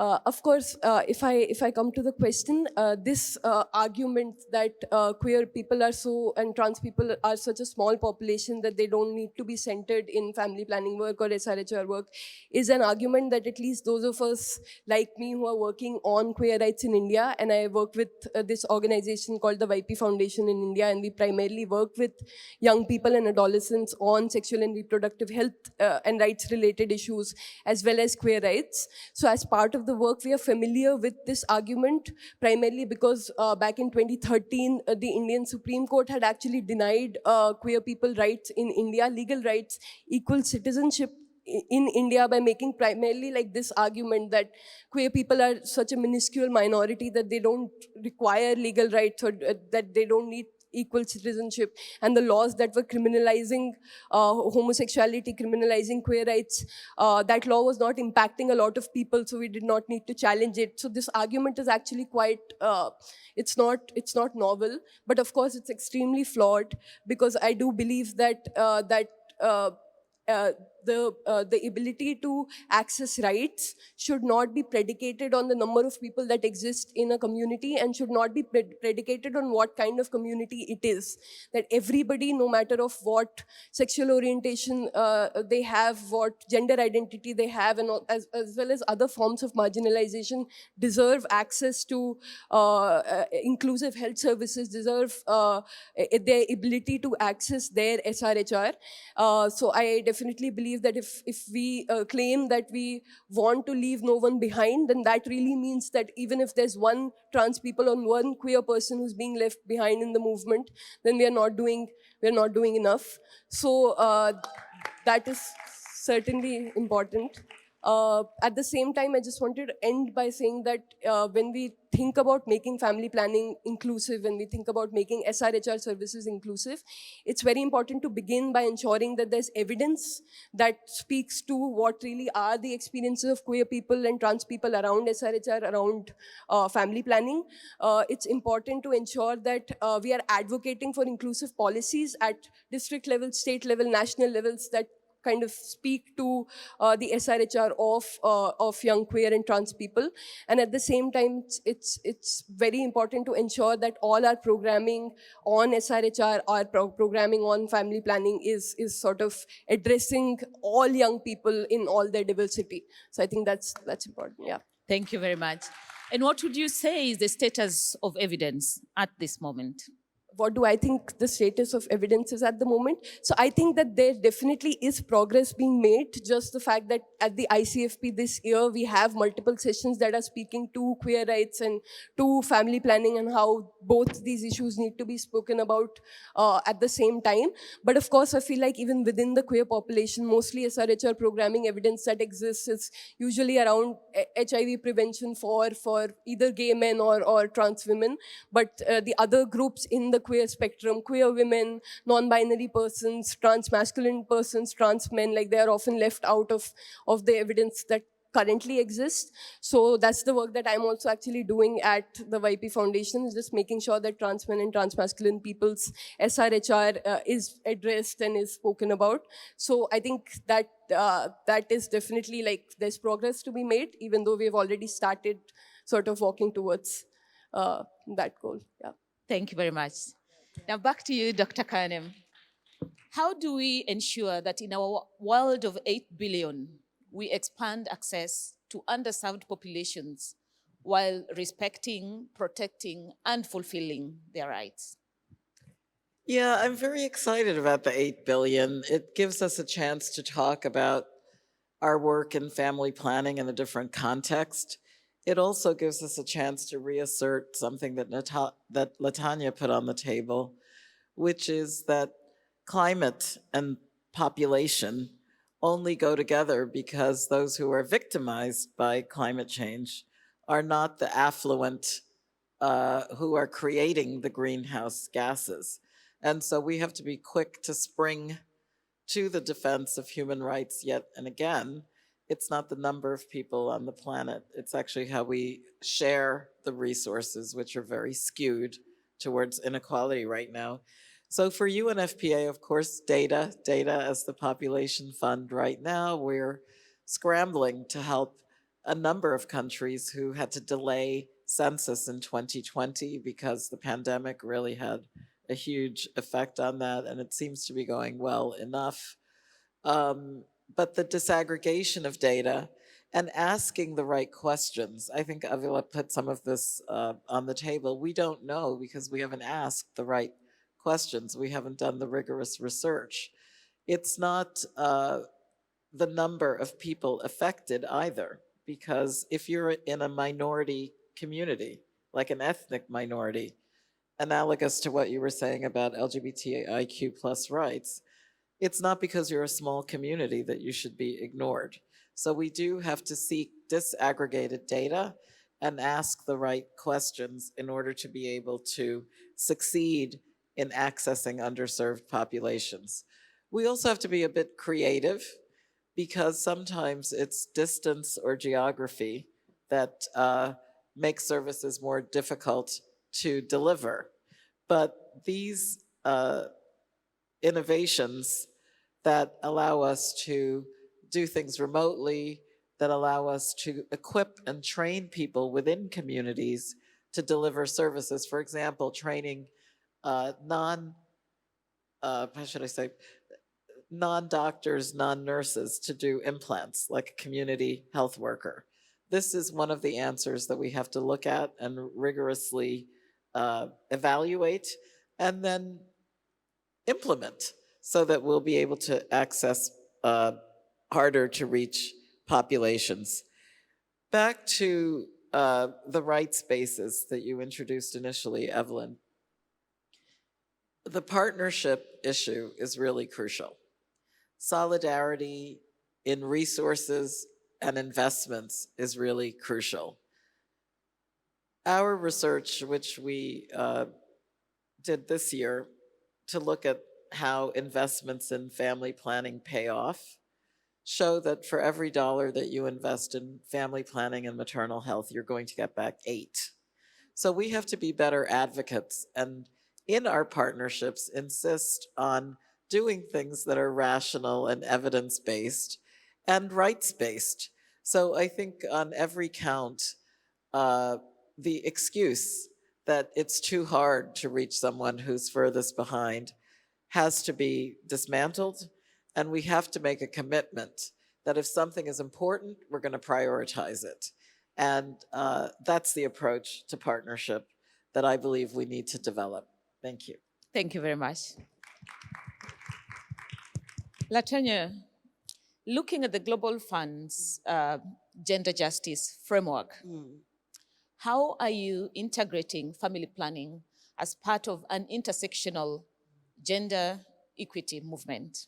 Of course, if I come to the question, this argument that queer people are and trans people are such a small population that they don't need to be centered in family planning work or SRHR work is an argument that at least those of us like me who are working on queer rights in India, and I work with this organization called the YP Foundation in India, and we primarily work with young people and adolescents on sexual and reproductive health and rights related issues, as well as queer rights. So as part of the work, we are familiar with this argument, primarily because back in 2013, the Indian Supreme Court had actually denied queer people rights in India, legal rights, equal citizenship in India, by making primarily like this argument that queer people are such a minuscule minority that they don't require legal rights, or that they don't need equal citizenship, and the laws that were criminalizing homosexuality, criminalizing queer rights, that law was not impacting a lot of people, so we did not need to challenge it. So this argument is actually quite, it's not novel, but of course it's extremely flawed, because I do believe that the ability to access rights should not be predicated on the number of people that exist in a community, and should not be predicated on what kind of community it is. That everybody, no matter of what sexual orientation they have, what gender identity they have, and as well as other forms of marginalization, deserve access to inclusive health services, deserve their ability to access their SRHR. So I definitely believe that if we claim that we want to leave no one behind, then that really means that even if there's one trans people or one queer person who's being left behind in the movement, then we're not doing enough. So that is certainly important. At the same time, I just wanted to end by saying that when we think about making family planning inclusive, when we think about making SRHR services inclusive, it's very important to begin by ensuring that there's evidence that speaks to what really are the experiences of queer people and trans people around SRHR, around family planning. It's important to ensure that we are advocating for inclusive policies at district level, state level, national levels that kind of speak to the SRHR of young queer and trans people. And at the same time, it's very important to ensure that all our programming on SRHR, our programming on family planning is sort of addressing all young people in all their diversity. So I think that's important, yeah. Thank you very much. And what would you say is the status of evidence at this moment? What do I think the status of evidence is at the moment? So I think that there definitely is progress being made. Just the fact that at the ICFP this year, we have multiple sessions that are speaking to queer rights and to family planning, and how both these issues need to be spoken about at the same time. But of course, I feel like even within the queer population, mostly SRHR programming evidence that exists is usually around HIV prevention for either gay men or trans women. But the other groups in the queer spectrum, queer women, non-binary persons, trans masculine persons, trans men, like they are often left out of the evidence that currently exists. So that's the work that I'm also actually doing at the YP Foundation, is just making sure that trans men and trans masculine people's SRHR is addressed and is spoken about. So I think that that is definitely, like, there's progress to be made, even though we've already started sort of walking towards that goal. Yeah. Thank you very much. Now back to you, Dr. Kanem. How do we ensure that in our world of 8 billion, we expand access to underserved populations while respecting, protecting, and fulfilling their rights? Yeah, I'm very excited about the 8 billion. It gives us a chance to talk about our work in family planning in a different context. It also gives us a chance to reassert something that Latanya put on the table, which is that climate and population only go together because those who are victimized by climate change are not the affluent who are creating the greenhouse gases. And so we have to be quick to spring to the defense of human rights yet and again. It's not the number of people on the planet. It's actually how we share the resources, which are very skewed towards inequality right now. So for UNFPA, of course, data as the population fund right now, we're scrambling to help a number of countries who had to delay census in 2020 because the pandemic really had a huge effect on that, and it seems to be going well enough. But the disaggregation of data and asking the right questions, I think Avila put some of this on the table. We don't know because we haven't asked the right questions. We haven't done the rigorous research. It's not the number of people affected either, because if you're in a minority community, like an ethnic minority, analogous to what you were saying about LGBTIQ plus rights, it's not because you're a small community that you should be ignored. So we do have to seek disaggregated data and ask the right questions in order to be able to succeed in accessing underserved populations. We also have to be a bit creative because sometimes it's distance or geography that makes services more difficult to deliver. But these innovations that allow us to do things remotely, that allow us to equip and train people within communities to deliver services. For example, training non-doctors, non-nurses to do implants, like a community health worker. This is one of the answers that we have to look at and rigorously evaluate and then implement so that we'll be able to access harder to reach populations. Back to the right spaces that you introduced initially, Evelyn. The partnership issue is really crucial. Solidarity in resources and investments is really crucial. Our research, which we did this year to look at how investments in family planning pay off, show that for every dollar that you invest in family planning and maternal health, you're going to get back 8. So we have to be better advocates and in our partnerships insist on doing things that are rational and evidence-based and rights-based. So I think on every count, the excuse that it's too hard to reach someone who's furthest behind has to be dismantled, and we have to make a commitment that if something is important, we're going to prioritize it. And that's the approach to partnership that I believe we need to develop. Thank you. Thank you very much. Latanya, looking at the Global Fund's gender justice framework, how are you integrating family planning as part of an intersectional gender equity movement?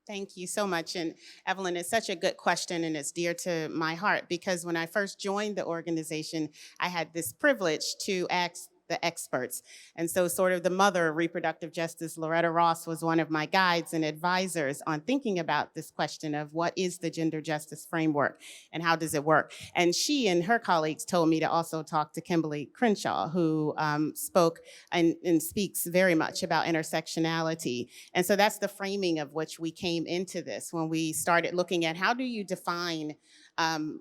Thank you so much. And Evelyn, it's such a good question and it's dear to my heart because when I first joined the organization, I had this privilege to ask the experts. And so sort of the mother of reproductive justice, Loretta Ross, was one of my guides and advisors on thinking about this question of what is the gender justice framework and how does it work? And she and her colleagues told me to also talk to Kimberly Crenshaw, who spoke and speaks very much about intersectionality. And so that's the framing of which we came into this when we started looking at how do you define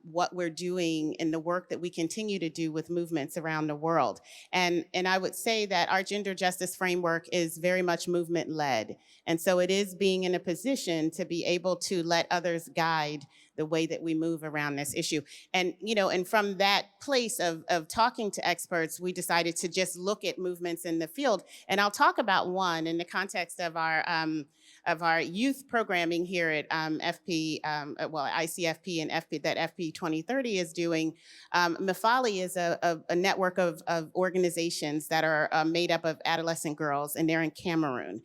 what we're doing in the work that we continue to do with movements around the world. And I would say that our gender justice framework is very much movement-led. And so it is being in a position to be able to let others guide the way that we move around this issue. And, you know, and from that place of talking to experts, we decided to just look at movements in the field. And I'll talk about one in the context of our youth programming here at ICFP and FP that FP2030 is doing. Mafali is a network of organizations that are made up of adolescent girls, and they're in Cameroon.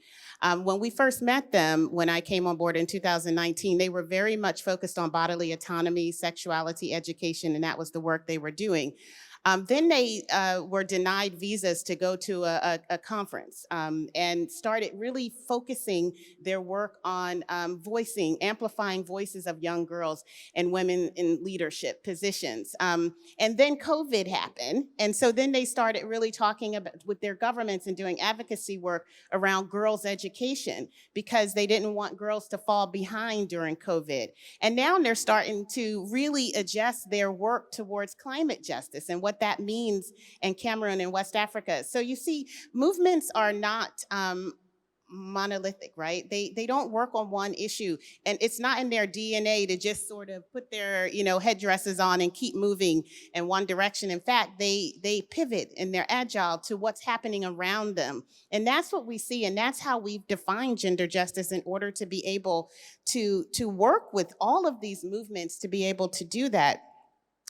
When we first met them, when I came on board in 2019, they were very much focused on bodily autonomy, sexuality, education, and that was the work they were doing. Then they were denied visas to go to a conference and started really focusing their work on amplifying voices of young girls and women in leadership positions. And then COVID happened. And so then they started really talking about with their governments and doing advocacy work around girls' education because they didn't want girls to fall behind during COVID. And now they're starting to really adjust their work towards climate justice and what that means in Cameroon and West Africa. So you see, movements are not monolithic, right? They don't work on one issue, and it's not in their DNA to just sort of put their headdresses on and keep moving in one direction. In fact, they pivot and they're agile to what's happening around them, and that's what we see, and that's how we've defined gender justice in order to be able to work with all of these movements to be able to do that.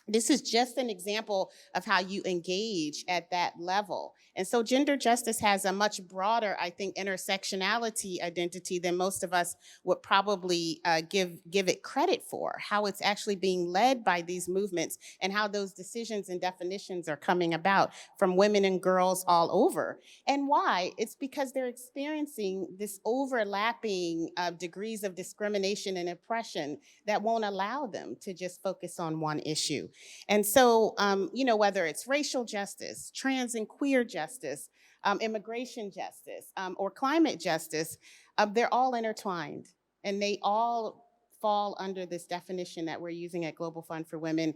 This is just an example of how you engage at that level. And so gender justice has a much broader, I think, intersectionality identity than most of us would probably give it credit for, how it's actually being led by these movements and how those decisions and definitions are coming about from women and girls all over. And why? It's because they're experiencing this overlapping degrees of discrimination and oppression that won't allow them to just focus on one issue. And so, whether it's racial justice, trans and queer justice, immigration justice, or climate justice, they're all intertwined, and they all fall under this definition that we're using at Global Fund for Women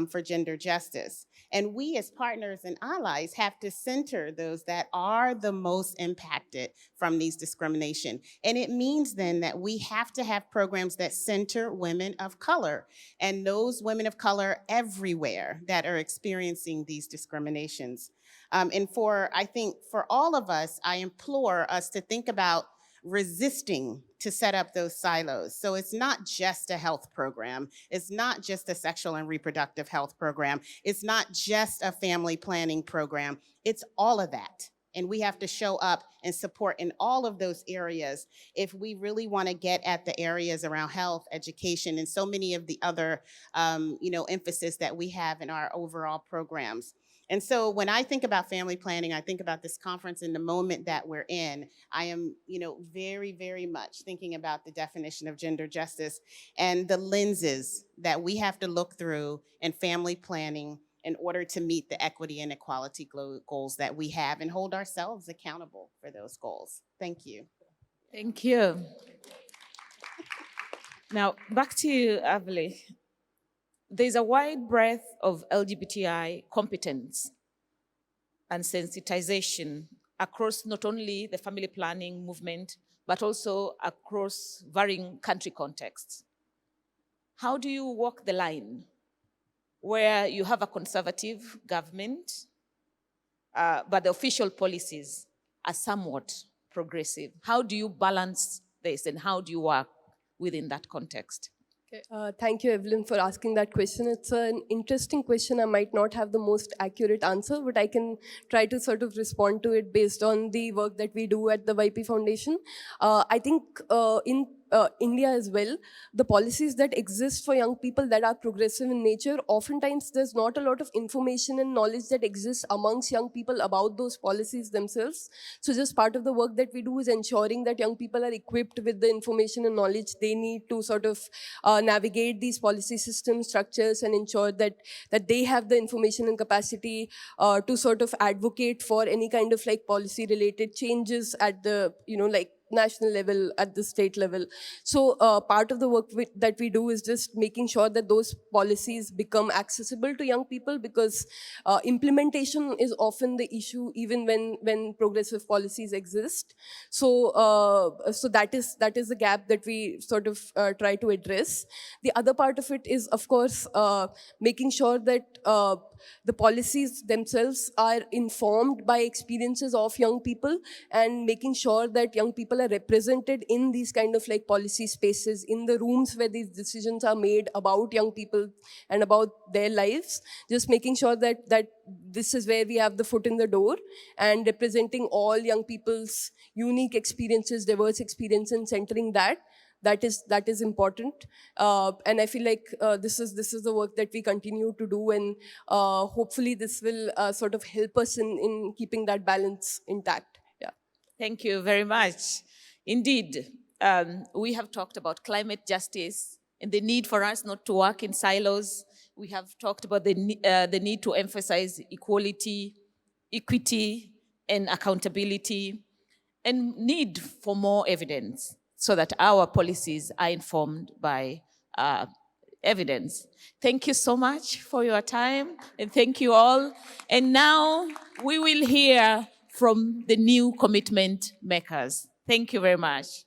for gender justice. And we as partners and allies have to center those that are the most impacted from these discrimination. And it means then that we have to have programs that center women of color and those women of color everywhere that are experiencing these discriminations. And I think for all of us, I implore us to think about resisting to set up those silos. So it's not just a health program. It's not just a sexual and reproductive health program. It's not just a family planning program. It's all of that. And we have to show up and support in all of those areas if we really want to get at the areas around health, education, and so many of the other emphasis that we have in our overall programs. And so when I think about family planning, I think about this conference and the moment that we're in. I am, very, very much thinking about the definition of gender justice and the lenses that we have to look through in family planning in order to meet the equity and equality goals that we have and hold ourselves accountable for those goals. Thank you. Thank you. Now, back to you, Avali. There's a wide breadth of LGBTI competence and sensitization across not only the family planning movement, but also across varying country contexts. How do you walk the line where you have a conservative government, but the official policies are somewhat progressive? How do you balance this, and how do you work within that context? Okay, thank you, Evelyn, for asking that question. It's an interesting question. I might not have the most accurate answer, but I can try to sort of respond to it based on the work that we do at the YP Foundation. I think in India as well, the policies that exist for young people that are progressive in nature, oftentimes there's not a lot of information and knowledge that exists amongst young people about those policies themselves. So just part of the work that we do is ensuring that young people are equipped with the information and knowledge they need to sort of navigate these policy system structures and ensure that they have the information and capacity to sort of advocate for any kind of like policy related changes at the, national level, at the state level. So part of the work that we do is just making sure that those policies become accessible to young people, because implementation is often the issue even when progressive policies exist. So that is the gap that we sort of try to address. The other part of it is, of course, making sure that the policies themselves are informed by experiences of young people, and making sure that young people are represented in these kind of like policy spaces, in the rooms where these decisions are made about young people and about their lives. Just making sure that this is where we have the foot in the door, and representing all young people's unique experiences, diverse experience, and centering that is important. And I feel like this is the work that we continue to do, and hopefully this will sort of help us in keeping that balance intact. Yeah. Thank you very much. Indeed, we have talked about climate justice and the need for us not to work in silos. We have talked about the need to emphasize equality, equity, and accountability, and need for more evidence so that our policies are informed by evidence. Thank you so much for your time, and thank you all. And now we will hear from the new commitment makers. Thank you very much.